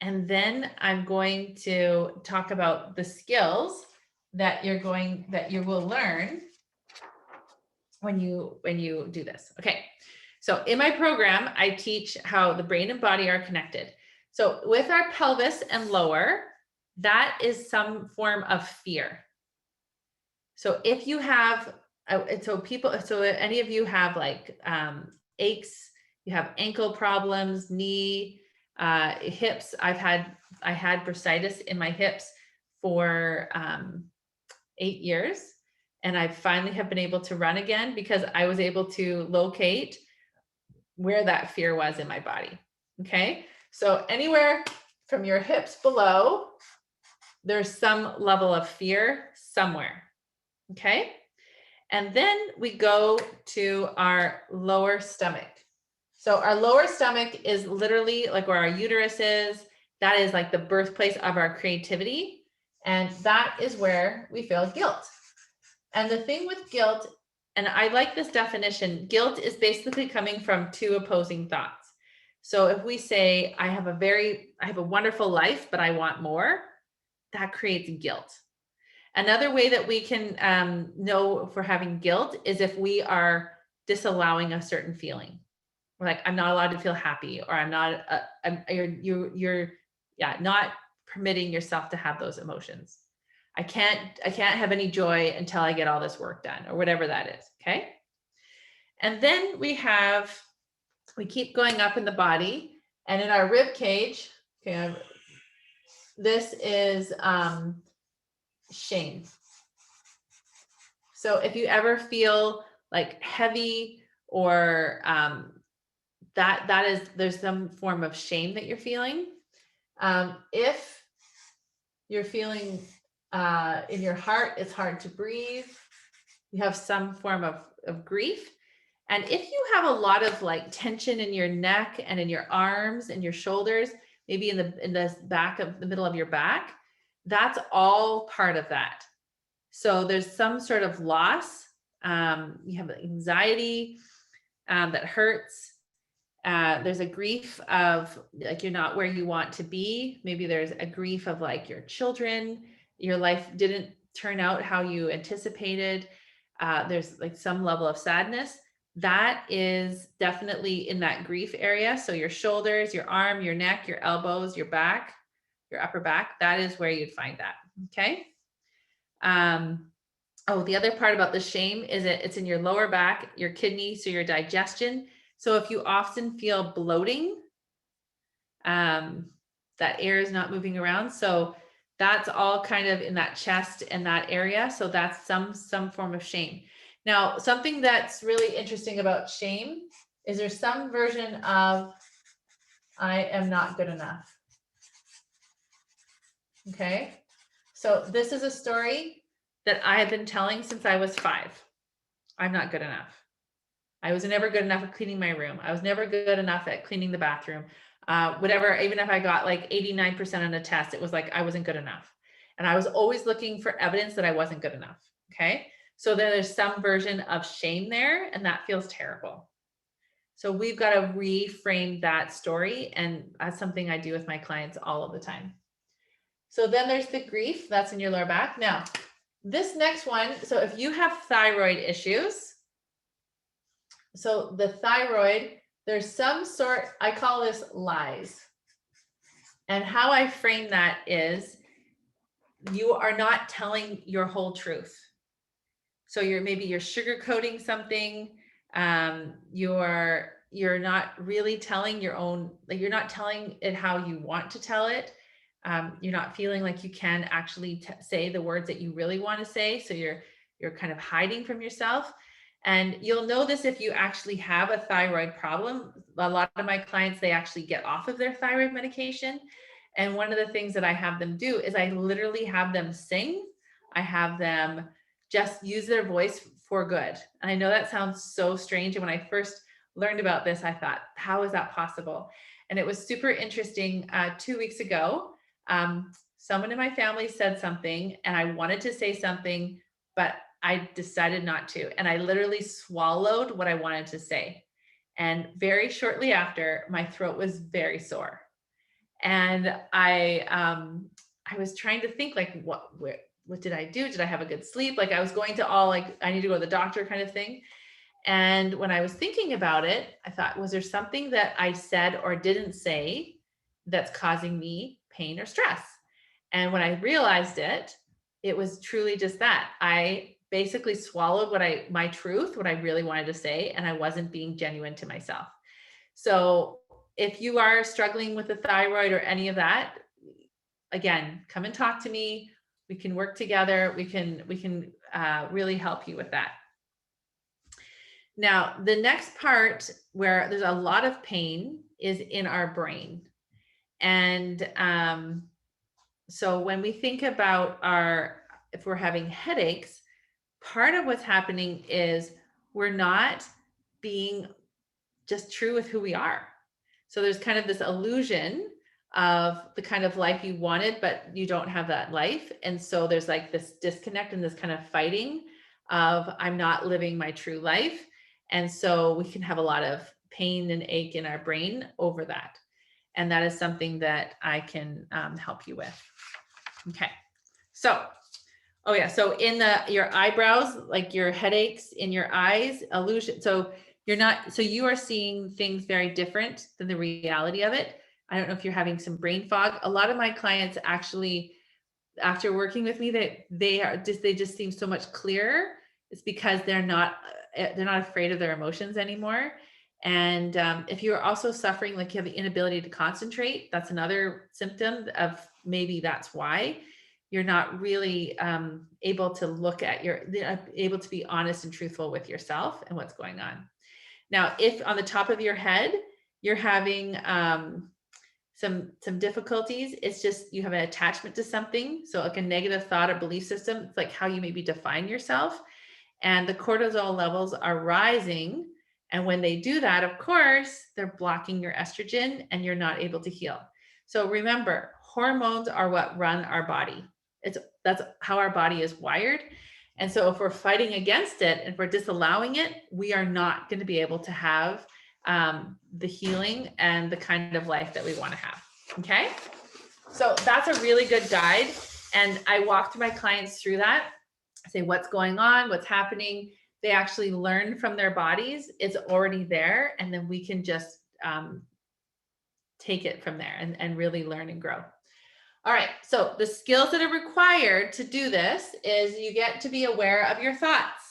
And then I'm going to talk about the skills that you will learn when you do this. Okay. So in my program, I teach how the brain and body are connected. So with our pelvis and lower, that is some form of fear. So if you have, so any of you have like aches, you have ankle problems, knee, hips. I had bursitis in my hips for 8 years, and I finally have been able to run again because I was able to locate where that fear was in my body. Okay, so anywhere from your hips below, there's some level of fear somewhere. Okay, and then we go to our lower stomach. So our lower stomach is literally like where our uterus is. That is like the birthplace of our creativity. And that is where we feel guilt. And the thing with guilt, and I like this definition, guilt is basically coming from two opposing thoughts. So if we say, I have a wonderful life, but I want more, that creates guilt. Another way that we can know if we're having guilt is if we are disallowing a certain feeling. We're like, I'm not allowed to feel happy, or I'm not, you're not permitting yourself to have those emotions. I can't have any joy until I get all this work done, or whatever that is. Okay. And then we keep going up in the body, and in our rib cage, okay, this is shame. So if you ever feel like heavy, or there's some form of shame that you're feeling. If you're feeling in your heart, it's hard to breathe, you have some form of grief. And if you have a lot of like tension in your neck and in your arms and your shoulders, maybe in the back of the middle of your back, that's all part of that. So there's some sort of loss. You have anxiety that hurts. There's a grief of like you're not where you want to be. Maybe there's a grief of like your children, your life didn't turn out how you anticipated. There's like some level of sadness. That is definitely in that grief area. So your shoulders, your arm, your neck, your elbows, your back, your upper back, that is where you'd find that. Okay. The other part about the shame is it's in your lower back, your kidney, so your digestion. So if you often feel bloating, that air is not moving around. So that's all kind of in that chest and that area. So that's some form of shame. Now, something that's really interesting about shame is there's some version of I am not good enough. Okay. So this is a story that I have been telling since I was 5. I'm not good enough. I was never good enough at cleaning my room. I was never good enough at cleaning the bathroom. Whatever, even if I got like 89% on a test, it was like I wasn't good enough. And I was always looking for evidence that I wasn't good enough. Okay. So then there's some version of shame there, and that feels terrible. So we've got to reframe that story. And that's something I do with my clients all of the time. So then there's the grief that's in your lower back. Now, this next one, so if you have thyroid issues, so the thyroid, there's some sort, I call this lies. And how I frame that is you are not telling your whole truth. So maybe you're sugarcoating something. You're not really telling your own, like you're not telling it how you want to tell it. You're not feeling like you can actually say the words that you really want to say. So you're kind of hiding from yourself. And you'll know this if you actually have a thyroid problem. A lot of my clients, they actually get off of their thyroid medication. And one of the things that I have them do is I literally have them sing. I have them just use their voice for good. And I know that sounds so strange. And when I first learned about this, I thought, how is that possible? And it was super interesting. 2 weeks ago, someone in my family said something and I wanted to say something, but I decided not to. And I literally swallowed what I wanted to say. And very shortly after, my throat was very sore. And I was trying to think like, what did I do? Did I have a good sleep? Like I was going to all like, I need to go to the doctor kind of thing. And when I was thinking about it, I thought, was there something that I said or didn't say that's causing me pain or stress? And when I realized it, it was truly just that. I basically swallowed my truth, what I really wanted to say, and I wasn't being genuine to myself. So if you are struggling with the thyroid or any of that, again, come and talk to me. We can work together. We can really help you with that. Now, the next part where there's a lot of pain is in our brain. And so when we think about if we're having headaches, part of what's happening is we're not being just true with who we are. So there's kind of this illusion of the kind of life you wanted, but you don't have that life. And so there's like this disconnect and this kind of fighting of I'm not living my true life. And so we can have a lot of pain and ache in our brain over that. And that is something that I can help you with. Okay. So, oh yeah. So in your eyebrows, like your headaches in your eyes, illusion. So you are seeing things very different than the reality of it. I don't know if you're having some brain fog. A lot of my clients actually, after working with me, they just seem so much clearer. It's because they're not afraid of their emotions anymore. And if you're also suffering, like you have the inability to concentrate, that's another symptom of maybe that's why you're not really able to look at able to be honest and truthful with yourself and what's going on. Now, if on the top of your head, you're having some difficulties, it's just you have an attachment to something. So like a negative thought or belief system, it's like how you maybe define yourself. And the cortisol levels are rising. And when they do that, of course, they're blocking your estrogen and you're not able to heal. So remember, hormones are what run our body. That's how our body is wired. And so if we're fighting against it, if we're disallowing it, we are not going to be able to have the healing and the kind of life that we want to have. Okay. So that's a really good guide. And I walk my clients through that. I say, what's going on? What's happening? They actually learn from their bodies. It's already there. And then we can just take it from there and really learn and grow. All right. So the skills that are required to do this is you get to be aware of your thoughts.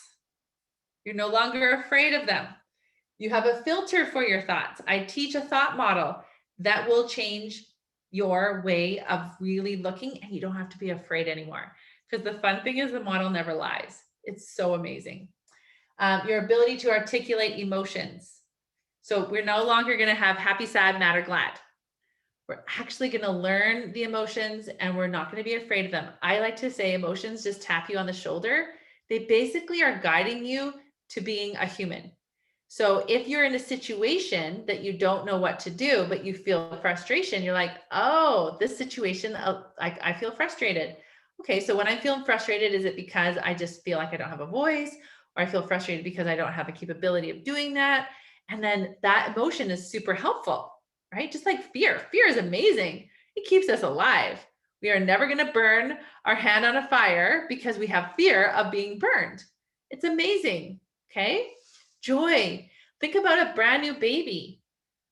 You're no longer afraid of them. You have a filter for your thoughts. I teach a thought model that will change your way of really looking, and you don't have to be afraid anymore. Because the fun thing is the model never lies. It's so amazing. Your ability to articulate emotions. So we're no longer going to have happy, sad, mad, or glad. We're actually going to learn the emotions and we're not going to be afraid of them. I like to say emotions just tap you on the shoulder. They basically are guiding you to being a human. So if you're in a situation that you don't know what to do, but you feel frustration, you're like, oh, this situation, I feel frustrated. Okay, so when I'm feeling frustrated, is it because I just feel like I don't have a voice, or I feel frustrated because I don't have a capability of doing that? And then that emotion is super helpful, right? Just like fear. Fear is amazing. It keeps us alive. We are never going to burn our hand on a fire because we have fear of being burned. It's amazing. Okay. Joy. Think about a brand new baby.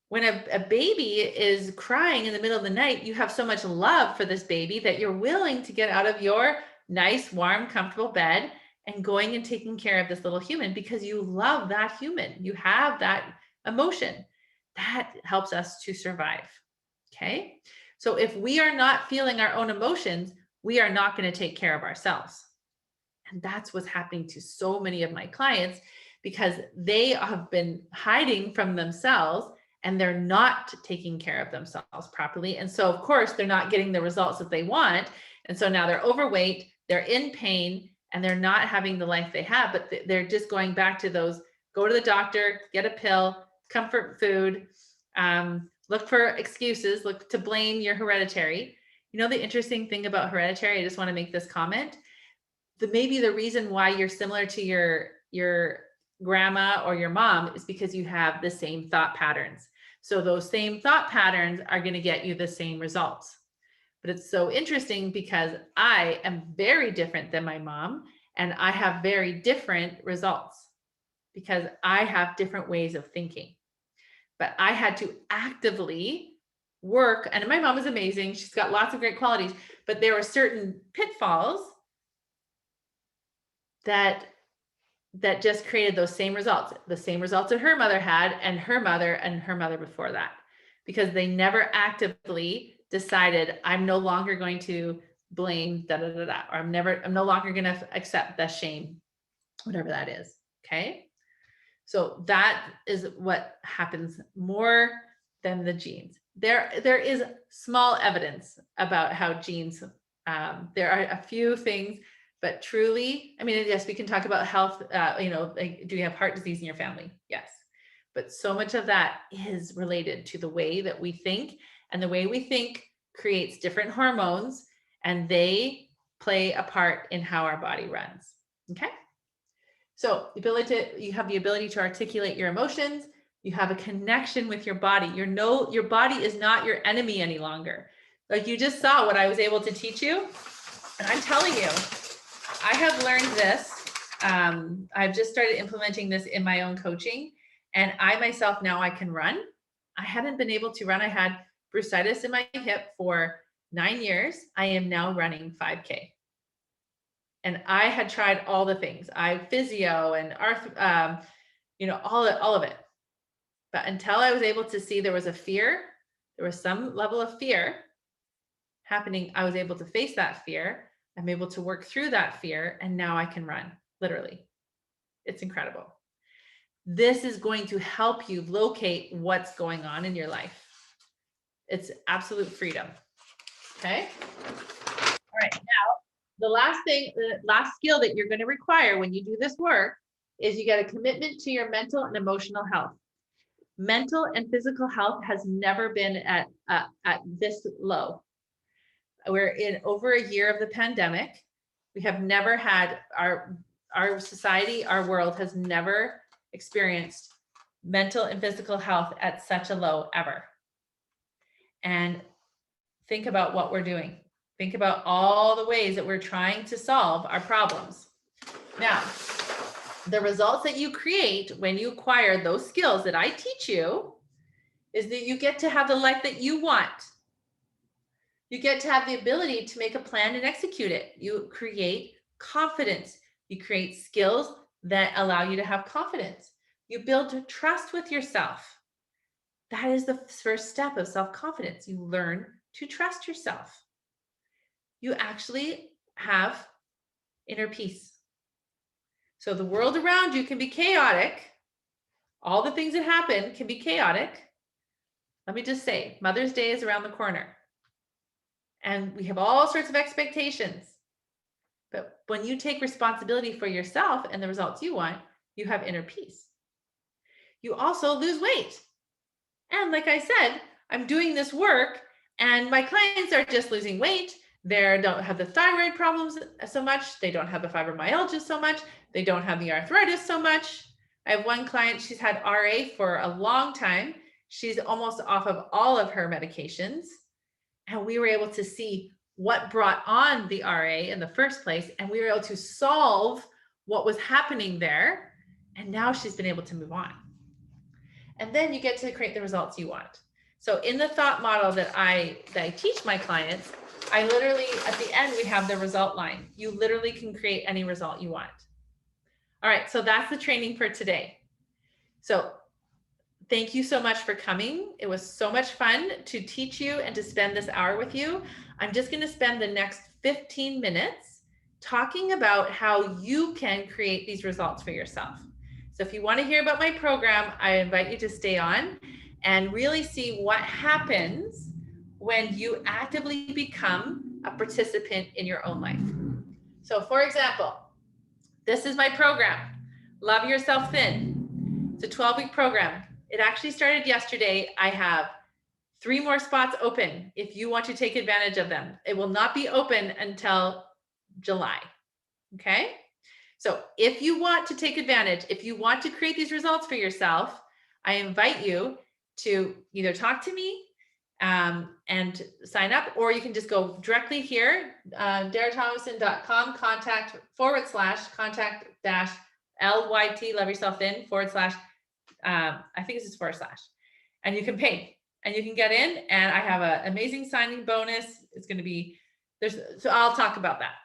When a baby is crying in the middle of the night, you have so much love for this baby that you're willing to get out of your nice, warm, comfortable bed and going and taking care of this little human because you love that human. You have that emotion. That helps us to survive. Okay. So if we are not feeling our own emotions, we are not going to take care of ourselves. And that's what's happening to so many of my clients because they have been hiding from themselves and they're not taking care of themselves properly. And so, of course, they're not getting the results that they want. And so now they're overweight, they're in pain, and they're not having the life they have, but they're just going back to those, go to the doctor, get a pill, comfort food, look for excuses, look to blame your hereditary. You know, the interesting thing about hereditary, I just want to make this comment. Maybe the reason why you're similar to your grandma or your mom is because you have the same thought patterns. So those same thought patterns are going to get you the same results. But it's so interesting because I am very different than my mom and I have very different results because I have different ways of thinking. But I had to actively work, and my mom is amazing. She's got lots of great qualities, but there were certain pitfalls that just created those same results, the same results that her mother had and her mother before that, because they never actively decided, I'm no longer going to blame or I'm no longer going to accept the shame, whatever that is. Okay. So that is what happens more than the genes. There is small evidence about how genes, there are a few things, but truly, I mean, yes, we can talk about health, like, do you have heart disease in your family? Yes. But so much of that is related to the way that we think, and the way we think creates different hormones, and they play a part in how our body runs. Okay. So you have the ability to articulate your emotions. You have a connection with your body. Your body is not your enemy any longer. Like you just saw what I was able to teach you. And I'm telling you, I have learned this. I've just started implementing this in my own coaching. And I myself, now I can run. I hadn't been able to run. I had bursitis in my hip for 9 years. I am now running 5K. And I had tried all the things. I physio and all of it. But until I was able to see there was some level of fear happening, I was able to face that fear. I'm able to work through that fear, and now I can run, literally. It's incredible. This is going to help you locate what's going on in your life. It's absolute freedom. Okay. All right. Now, the last skill that you're going to require when you do this work is you get a commitment to your mental and emotional health. Mental and physical health has never been at this low. We're in over a year of the pandemic. We have never had our society, our world has never experienced mental and physical health at such a low ever. And think about what we're doing. Think about all the ways that we're trying to solve our problems. Now, the results that you create when you acquire those skills that I teach you is that you get to have the life that you want. You get to have the ability to make a plan and execute it. You create confidence. You create skills that allow you to have confidence. You build trust with yourself. That is the first step of self-confidence. You learn to trust yourself. You actually have inner peace. So the world around you can be chaotic. All the things that happen can be chaotic. Let me just say, Mother's Day is around the corner. And we have all sorts of expectations. But when you take responsibility for yourself and the results you want, you have inner peace. you also lose weight. And like I said, I'm doing this work and my clients are just losing weight. They don't have the thyroid problems so much. They don't have the fibromyalgia so much. They don't have the arthritis so much. I have one client, she's had RA for a long time. She's almost off of all of her medications. And we were able to see what brought on the RA in the first place. And we were able to solve what was happening there. And now she's been able to move on. And then you get to create the results you want. So in the thought model that I teach my clients, I literally, at the end, we have the result line. You literally can create any result you want. All right, so that's the training for today. So thank you so much for coming. It was so much fun to teach you and to spend this hour with you. I'm just going to spend the next 15 minutes talking about how you can create these results for yourself. So if you want to hear about my program, I invite you to stay on and really see what happens when you actively become a participant in your own life. So for example, this is my program, Love Yourself Thin. It's a 12-week program. It actually started yesterday. I have 3 more spots open if you want to take advantage of them. It will not be open until July, okay? So if you want to take advantage, if you want to create these results for yourself, I invite you to either talk to me and sign up, or you can just go directly here, darathomason.com, contact /LYT, Love Yourself Thin / I think this is /, and you can pay and you can get in, and I have an amazing signing bonus. It's going to be, so I'll talk about that.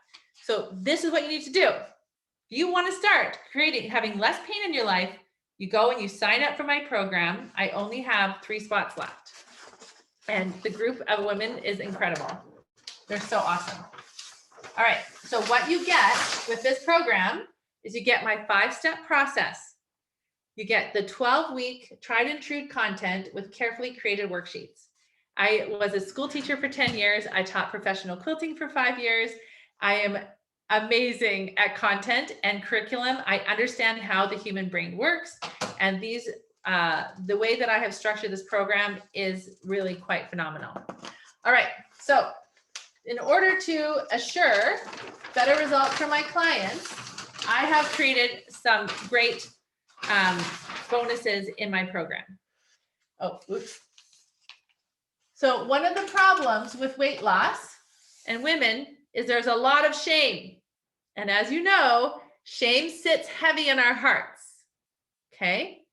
So this is what you need to do. If you want to start having less pain in your life, you go and you sign up for my program. I only have 3 spots left. And the group of women is incredible. They're so awesome. All right. So what you get with this program is you get my 5-step process. You get the 12-week tried and true content with carefully created worksheets. I was a school teacher for 10 years. I taught professional quilting for 5 years. I am amazing at content and curriculum. I understand how the human brain works. And these, the way that I have structured this program is really quite phenomenal. All right. So in order to assure better results for my clients, I have created some great bonuses in my program. Oh, oops. So one of the problems with weight loss and women is there's a lot of shame. And as you know, shame sits heavy in our hearts. Okay.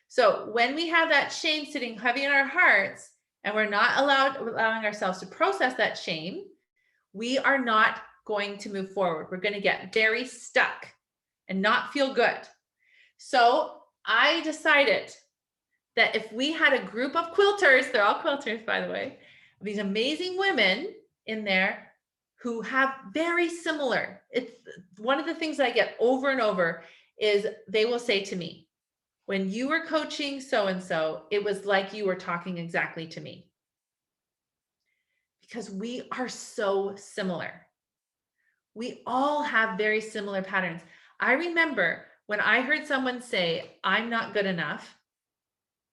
So when we have that shame sitting heavy in our hearts and we're not allowing ourselves to process that shame, we are not going to move forward. We're going to get very stuck and not feel good. So I decided that if we had a group of quilters, they're all quilters, by the way, these amazing women in there who have very similar, it's one of the things that I get over and over is they will say to me, when you were coaching so-and-so, it was like you were talking exactly to me. Because we are so similar. We all have very similar patterns. I remember when I heard someone say, I'm not good enough,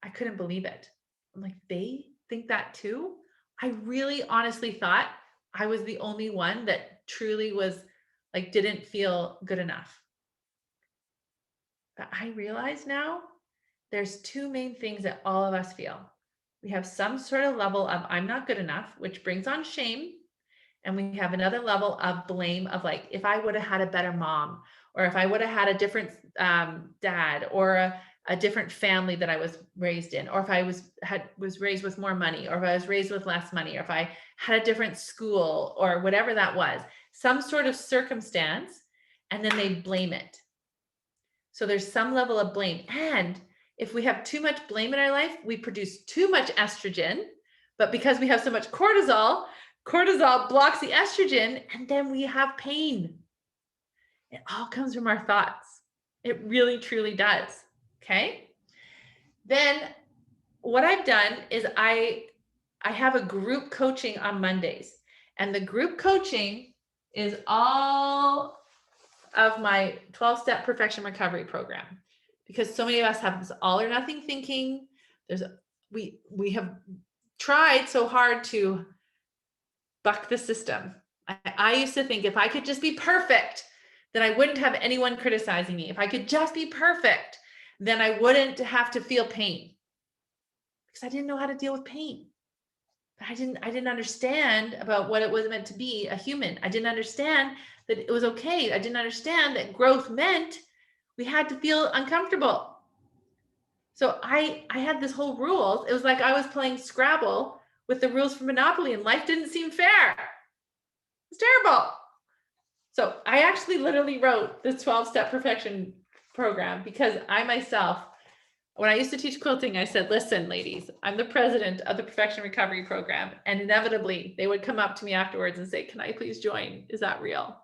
I couldn't believe it. I'm like, they think that too? I really honestly thought I was the only one that truly was like, didn't feel good enough. But I realize now there's 2 main things that all of us feel. We have some sort of level of I'm not good enough, which brings on shame. And we have another level of blame of like, if I would have had a better mom, or if I would have had a different dad, or a different family that I was raised in, or if I was raised with more money, or if I was raised with less money, or if I had a different school, or whatever that was, some sort of circumstance, and then they blame it. So there's some level of blame. And if we have too much blame in our life, we produce too much estrogen, but because we have so much cortisol blocks the estrogen, and then we have pain. It all comes from our thoughts. It really, truly does. Okay. Then what I've done is I have a group coaching on Mondays, and the group coaching is all of my 12-step perfection recovery program, because so many of us have this all or nothing thinking. We have tried so hard to buck the system. I used to think if I could just be perfect, then I wouldn't have anyone criticizing me. If I could just be perfect, then I wouldn't have to feel pain, because I didn't know how to deal with pain. I didn't understand about what it was meant to be a human. I didn't understand that it was okay. I didn't understand that growth meant we had to feel uncomfortable. So I had this whole rules. It was like I was playing Scrabble with the rules for Monopoly, and life didn't seem fair. It's terrible. So I actually literally wrote this 12-step perfection program because I myself, when I used to teach quilting, I said, listen, ladies, I'm the president of the Perfection Recovery Program. And inevitably they would come up to me afterwards and say, can I please join? Is that real?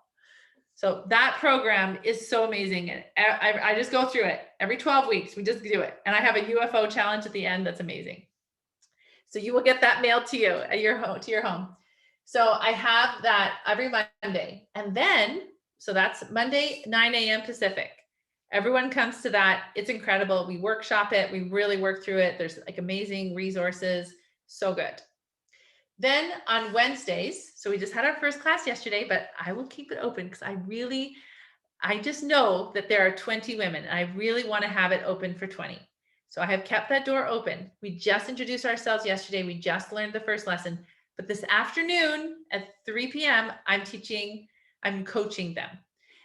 So that program is so amazing. And I just go through it every 12 weeks. We just do it. And I have a UFO challenge at the end. That's amazing. So you will get that mailed to you at your home, to your home. So I have that every Monday. And then, so that's Monday, 9 a.m. Pacific. Everyone comes to that. It's incredible. We workshop it. We really work through it. There's like amazing resources. So good. Then on Wednesdays, so we just had our first class yesterday, but I will keep it open because I just know that there are 20 women and I really want to have it open for 20. So I have kept that door open. We just introduced ourselves yesterday. We just learned the first lesson. But this afternoon at 3 p.m., I'm coaching them.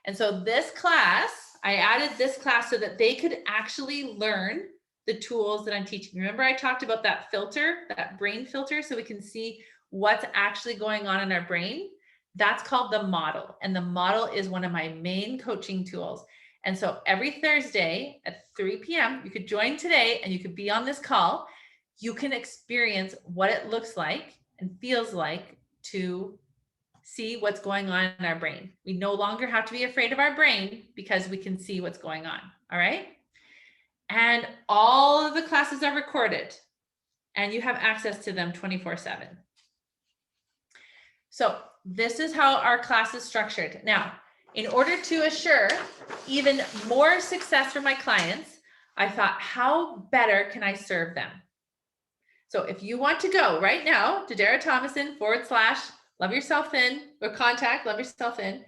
And so this class, I added this class so that they could actually learn the tools that I'm teaching. Remember, I talked about that filter, that brain filter, so we can see what's actually going on in our brain. That's called the model. And the model is one of my main coaching tools. And so every Thursday at 3 p.m., you could join today and you could be on this call. You can experience what it looks like and feels like to see what's going on in our brain. We no longer have to be afraid of our brain because we can see what's going on. All right. And all of the classes are recorded and you have access to them 24/7. So this is how our class is structured. Now, in order to assure even more success for my clients, I thought, how better can I serve them? So if you want to go right now to DaraThomason/Love Yourself Thin or contact Love Yourself Thin,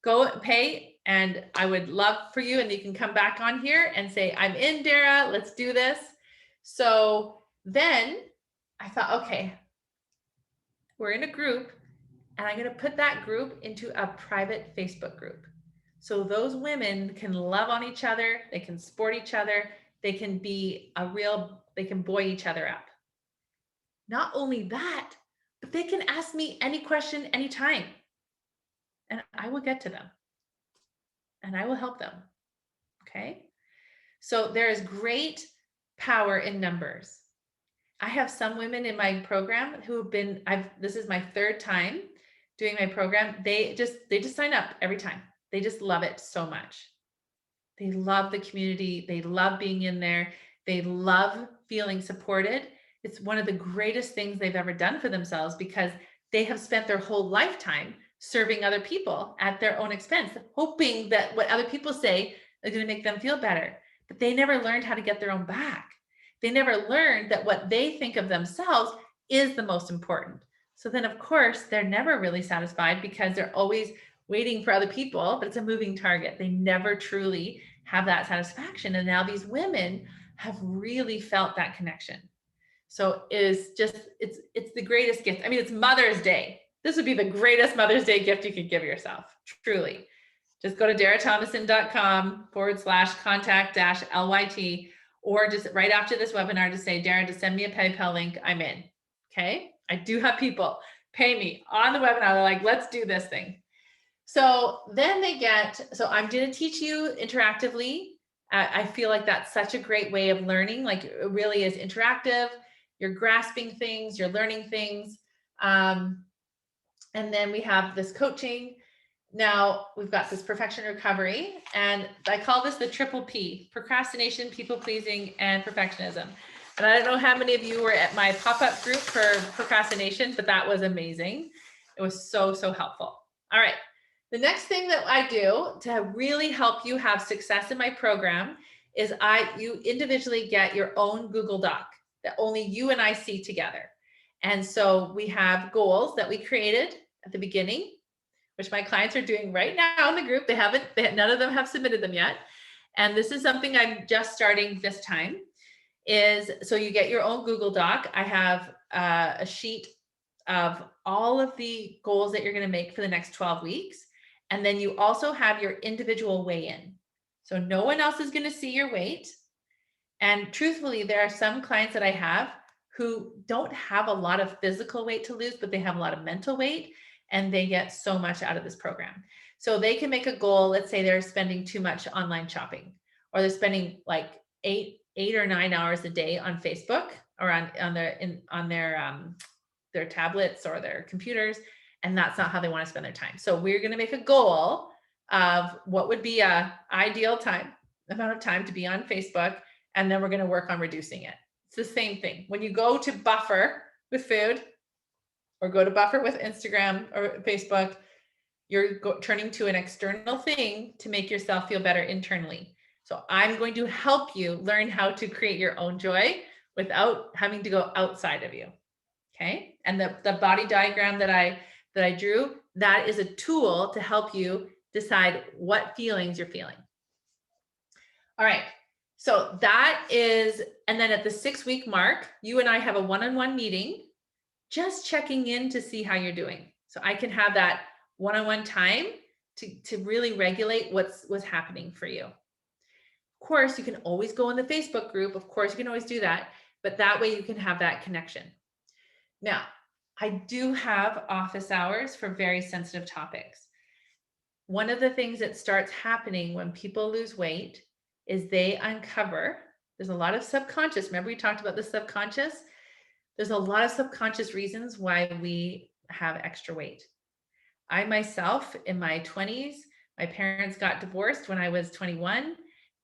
go pay. And I would love for you, and you can come back on here and say, I'm in, Dara, let's do this. So then I thought, okay, we're in a group and I'm going to put that group into a private Facebook group. So those women can love on each other. They can support each other. They can they can buoy each other up. Not only that, but they can ask me any question anytime and I will get to them and I will help them. Okay. So there is great power in numbers. I have some women in my program who have been, this is my third time doing my program. They just sign up every time. They just love it so much. They love the community. They love being in there. They love feeling supported. It's one of the greatest things they've ever done for themselves because they have spent their whole lifetime serving other people at their own expense, hoping that what other people say is going to make them feel better. But they never learned how to get their own back. They never learned that what they think of themselves is the most important. So then, of course, they're never really satisfied because they're always waiting for other people, but it's a moving target. They never truly have that satisfaction. And now these women have really felt that connection. So it's the greatest gift. I mean, it's Mother's Day. This would be the greatest Mother's Day gift you could give yourself, truly. Just go to darathomason.com/contact-LYT, or just right after this webinar to say, Dara, just send me a PayPal link. I'm in. Okay. I do have people pay me on the webinar. They're like, let's do this thing. So then so I'm going to teach you interactively. I feel like that's such a great way of learning. Like it really is interactive. You're grasping things, you're learning things. And then we have this coaching. Now we've got this perfection recovery, and I call this the triple P: procrastination, people pleasing, and perfectionism. And I don't know how many of you were at my pop-up group for procrastination, but that was amazing. It was so, so helpful. All right. The next thing that I do to really help you have success in my program is you individually get your own Google Doc that only you and I see together. And so we have goals that we created at the beginning, which my clients are doing right now in the group. None of them have submitted them yet. And this is something I'm just starting this time, so you get your own Google Doc. I have a sheet of all of the goals that you're going to make for the next 12 weeks. And then you also have your individual weigh-in. So no one else is going to see your weight. And truthfully, there are some clients that I have who don't have a lot of physical weight to lose, but they have a lot of mental weight, and they get so much out of this program. So they can make a goal. Let's say they're spending too much online shopping, or they're spending like eight or 9 hours a day on Facebook or on their tablets or their computers, and that's not how they want to spend their time. So we're going to make a goal of what would be a ideal amount of time to be on Facebook, and then we're going to work on reducing it. It's the same thing. When you go to buffer with food or go to buffer with Instagram or Facebook, you're turning to an external thing to make yourself feel better internally. So I'm going to help you learn how to create your own joy without having to go outside of you. Okay. And the body diagram that I drew, that is a tool to help you decide what feelings you're feeling. All right. So that is, and then at the 6-week mark, you and I have a one-on-one meeting, just checking in to see how you're doing. So I can have that one-on-one time to really regulate what's happening for you. Of course, you can always go in the Facebook group. Of course, you can always do that, but that way you can have that connection. Now, I do have office hours for very sensitive topics. One of the things that starts happening when people lose weight is they uncover, there's a lot of subconscious. Remember we talked about the subconscious? There's a lot of subconscious reasons why we have extra weight. I myself, in my 20s, my parents got divorced when I was 21,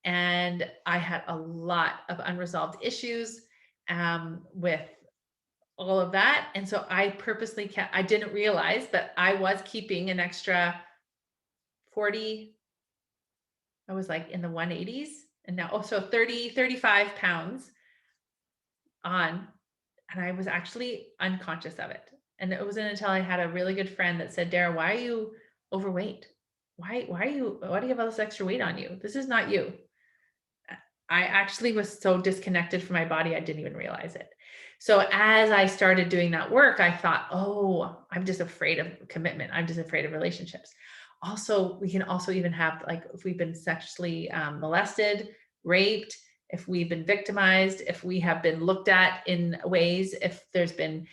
and I had a lot of unresolved issues with all of that. And so I purposely I didn't realize that I was keeping an extra 40, I was like in the 180s, and now also 35 pounds on, and I was actually unconscious of it. And it wasn't until I had a really good friend that said, Dara, why are you overweight? Why do you have all this extra weight on you? This is not you. I actually was so disconnected from my body, I didn't even realize it. So as I started doing that work, I thought, oh, I'm just afraid of commitment. I'm just afraid of relationships. Also, we can also even have, like, if we've been sexually molested, raped, if we've been victimized, if we have been looked at in ways, if there's been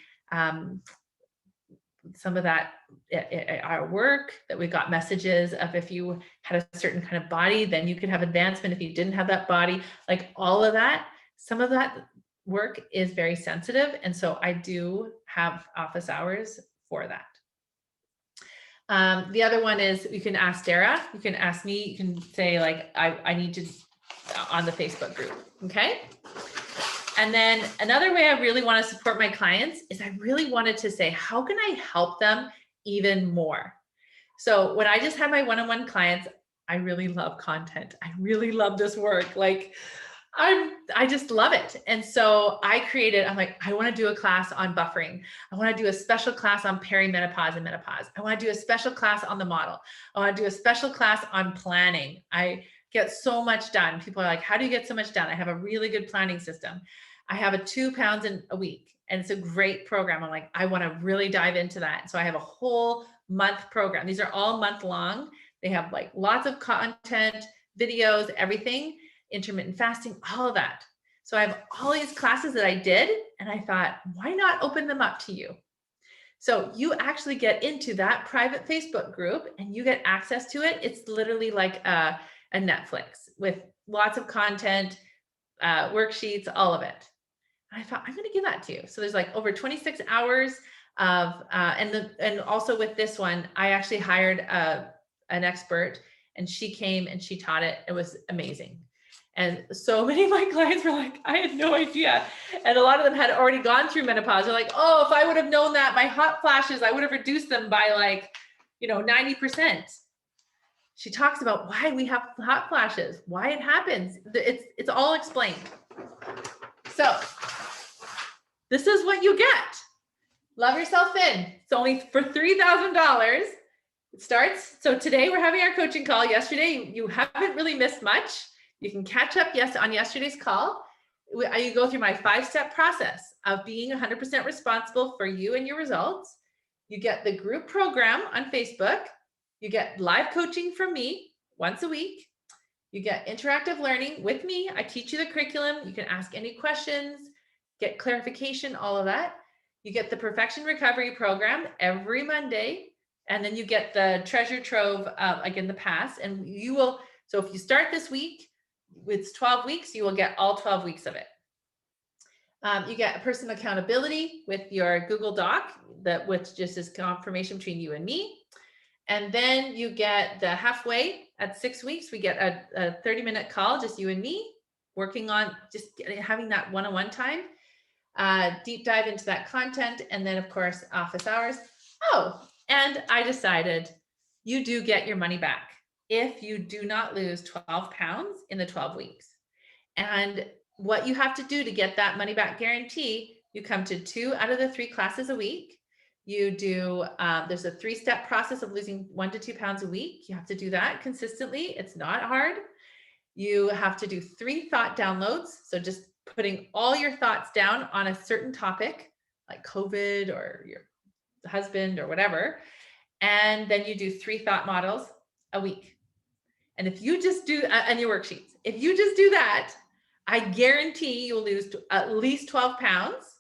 some of that at our work, that we got messages of if you had a certain kind of body, then you could have advancement. If you didn't have that body, like all of that, some of that work is very sensitive. And so I do have office hours for that. The other one is, you can ask Dara, you can ask me, you can say like, I need to, on the Facebook group. Okay. And then another way I really want to support my clients is I really wanted to say, how can I help them even more? So when I just have my one-on-one clients, I really love content. I really love this work. Like I just love it. And so I'm like, I want to do a class on buffering. I want to do a special class on perimenopause and menopause. I want to do a special class on the model. I want to do a special class on planning. I get so much done. People are like, how do you get so much done? I have a really good planning system. I have a 2 pounds in a week, and it's a great program. I'm like, I want to really dive into that. So I have a whole month program. These are all month long. They have like lots of content, videos, everything, intermittent fasting, all of that. So I have all these classes that I did, and I thought, why not open them up to you? So you actually get into that private Facebook group and you get access to it. It's literally like a Netflix with lots of content, worksheets, all of it. And I thought, I'm going to give that to you. So there's like over 26 hours of, and also with this one, I actually hired an expert, and she came and she taught it. It was amazing. And so many of my clients were like, I had no idea. And a lot of them had already gone through menopause. They're like, oh, if I would have known that, my hot flashes, I would have reduced them by like, 90%. She talks about why we have hot flashes, why it happens. It's all explained. So this is what you get. Love Yourself In. It's only for $3,000. It starts. So today we're having our coaching call. Yesterday, you haven't really missed much. You can catch up on yesterday's call. You go through my 5-step process of being 100% responsible for you and your results. You get the group program on Facebook. You get live coaching from me once a week. You get interactive learning with me. I teach you the curriculum. You can ask any questions, get clarification, all of that. You get the Perfection Recovery Program every Monday. And then you get the treasure trove like in the past. And you will, so if you start this week, it's 12 weeks, you will get all 12 weeks of it. You get personal accountability with your Google Doc, which just is confirmation between you and me. And then you get the halfway at 6 weeks, we get a 30-minute call, just you and me, working on just having that one-on-one time, deep dive into that content. And then of course, office hours. Oh, and I decided you do get your money back if you do not lose 12 pounds in the 12 weeks. And what you have to do to get that money back guarantee, you come to 2 out of the 3 classes a week. You do, there's a 3-step process of losing 1 to 2 pounds a week. You have to do that consistently. It's not hard. You have to do 3 thought downloads. So just putting all your thoughts down on a certain topic, like COVID or your husband or whatever. And then you do 3 thought models a week. And if you just do, and your worksheets, if you just do that, I guarantee you'll lose at least 12 pounds.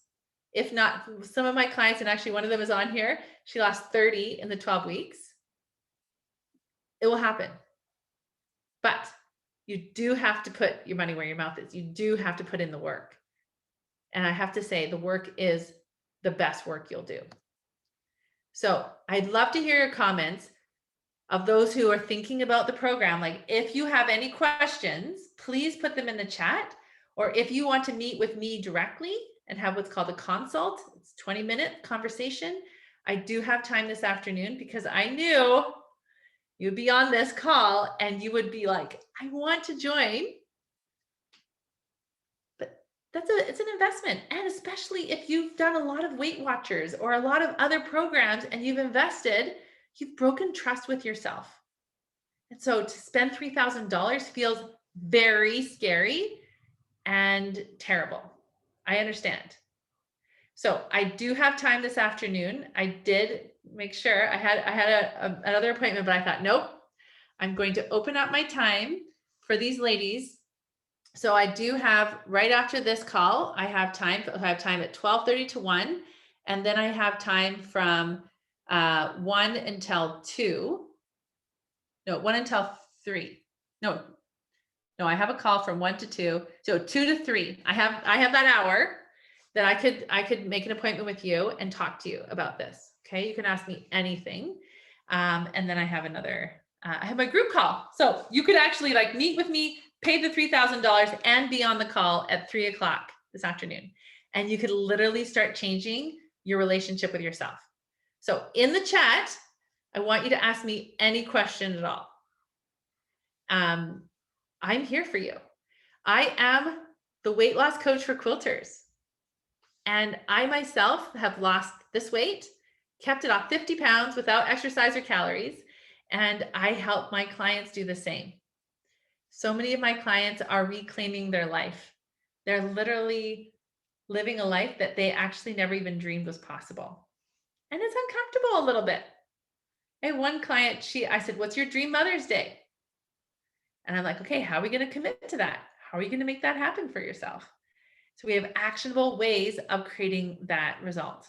If not, some of my clients, and actually one of them is on here, she lost 30 in the 12 weeks. It will happen. But you do have to put your money where your mouth is. You do have to put in the work. And I have to say, the work is the best work you'll do. So I'd love to hear your comments of those who are thinking about the program. Like if you have any questions, please put them in the chat. Or if you want to meet with me directly and have what's called a consult, it's a 20-minute conversation. I do have time this afternoon because I knew you'd be on this call and you would be like, I want to join. But it's an investment. And especially if you've done a lot of Weight Watchers or a lot of other programs and you've invested, you've broken trust with yourself. And so to spend $3,000 feels very scary and terrible. I understand. So I do have time this afternoon. I did make sure I had another appointment, but I thought, nope, I'm going to open up my time for these ladies. So I do have, right after this call, I have time at 12:30 to 1. And then I have time from 1 until 2. No, 1 until 3. No, I have a call from 1 to 2. So 2 to 3. I have that hour that I could make an appointment with you and talk to you about this. Okay, you can ask me anything. And then I have I have my group call. So you could actually like meet with me, pay the $3,000 and be on the call at 3 o'clock this afternoon. And you could literally start changing your relationship with yourself. So in the chat, I want you to ask me any question at all. I'm here for you. I am the weight loss coach for quilters. And I myself have lost this weight, kept it off 50 pounds without exercise or calories. And I help my clients do the same. So many of my clients are reclaiming their life. They're literally living a life that they actually never even dreamed was possible. And it's uncomfortable a little bit. I had one client, I said, what's your dream Mother's Day? And I'm like, okay, how are we going to commit to that? How are you going to make that happen for yourself? So we have actionable ways of creating that result.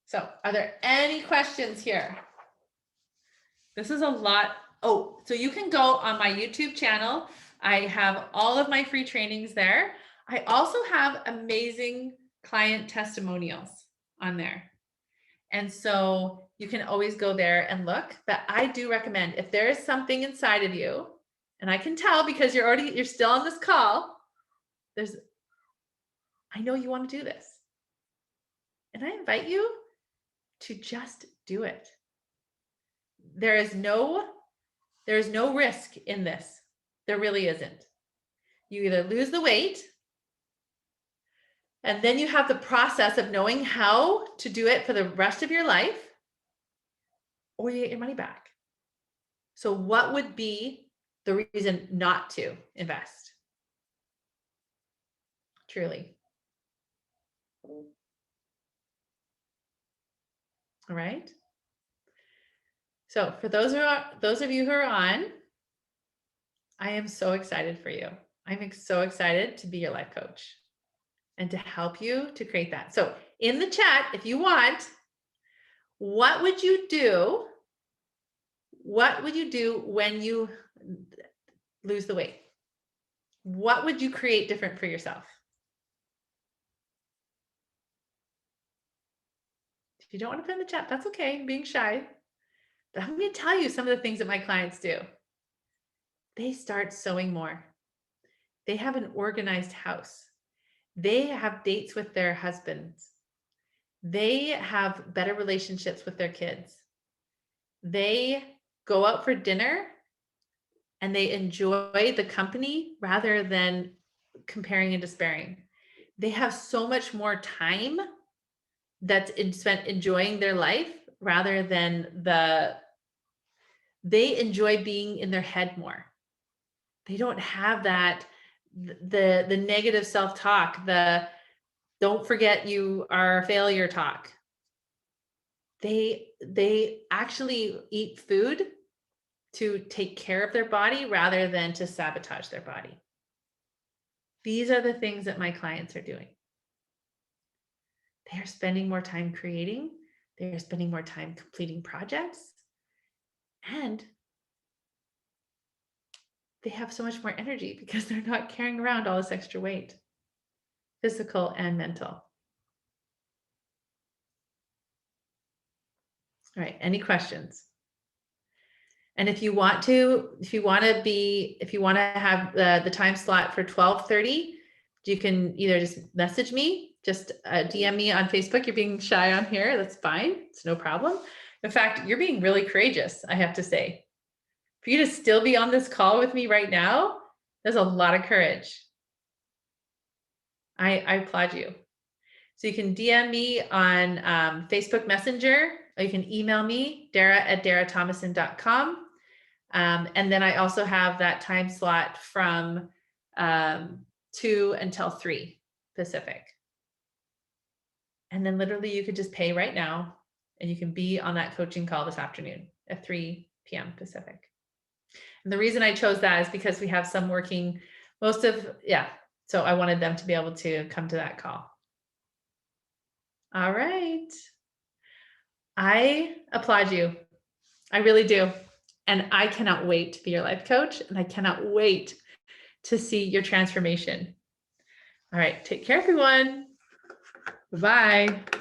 So are there any questions here? This is a lot. Oh, so you can go on my YouTube channel. I have all of my free trainings there. I also have amazing client testimonials on there. And so you can always go there and look, but I do recommend if there is something inside of you, and I can tell because you're still on this call, I know you want to do this. And I invite you to just do it. there is no risk in this. There really isn't. You either lose the weight, and then you have the process of knowing how to do it for the rest of your life, or you get your money back. So what would be the reason not to invest? Truly. All right. So for those of you who are on, I am so excited for you. I'm so excited to be your life coach and to help you to create that. So in the chat, if you want, what would you do? What would you do when you lose the weight? What would you create different for yourself? If you don't want to put in the chat, that's okay. I'm being shy. But I'm going to tell you some of the things that my clients do. They start sewing more. They have an organized house. They have dates with their husbands. They have better relationships with their kids. They go out for dinner and they enjoy the company rather than comparing and despairing. They have so much more time that's spent enjoying their life rather than they enjoy being in their head more. They don't have that, the negative self-talk, the don't forget you are a failure talk. They actually eat food to take care of their body rather than to sabotage their body. These are the things that my clients are doing. They are spending more time creating. They are spending more time completing projects. And they have so much more energy because they're not carrying around all this extra weight, physical and mental. All right, any questions? And if you want to have the time slot for 12:30, you can either just message me, just DM me on Facebook. You're being shy on here. That's fine. It's no problem. In fact, you're being really courageous, I have to say. For you to still be on this call with me right now, there's a lot of courage. I applaud you. So you can DM me on Facebook Messenger, or you can email me, dara@darathomason.com. And then I also have that time slot from 2 until 3 Pacific. And then literally you could just pay right now and you can be on that coaching call this afternoon at 3 p.m. Pacific. And the reason I chose that is because we have some working so I wanted them to be able to come to that call. All right. I applaud you. I really do. And I cannot wait to be your life coach, and I cannot wait to see your transformation. All right. Take care, everyone. Bye-bye.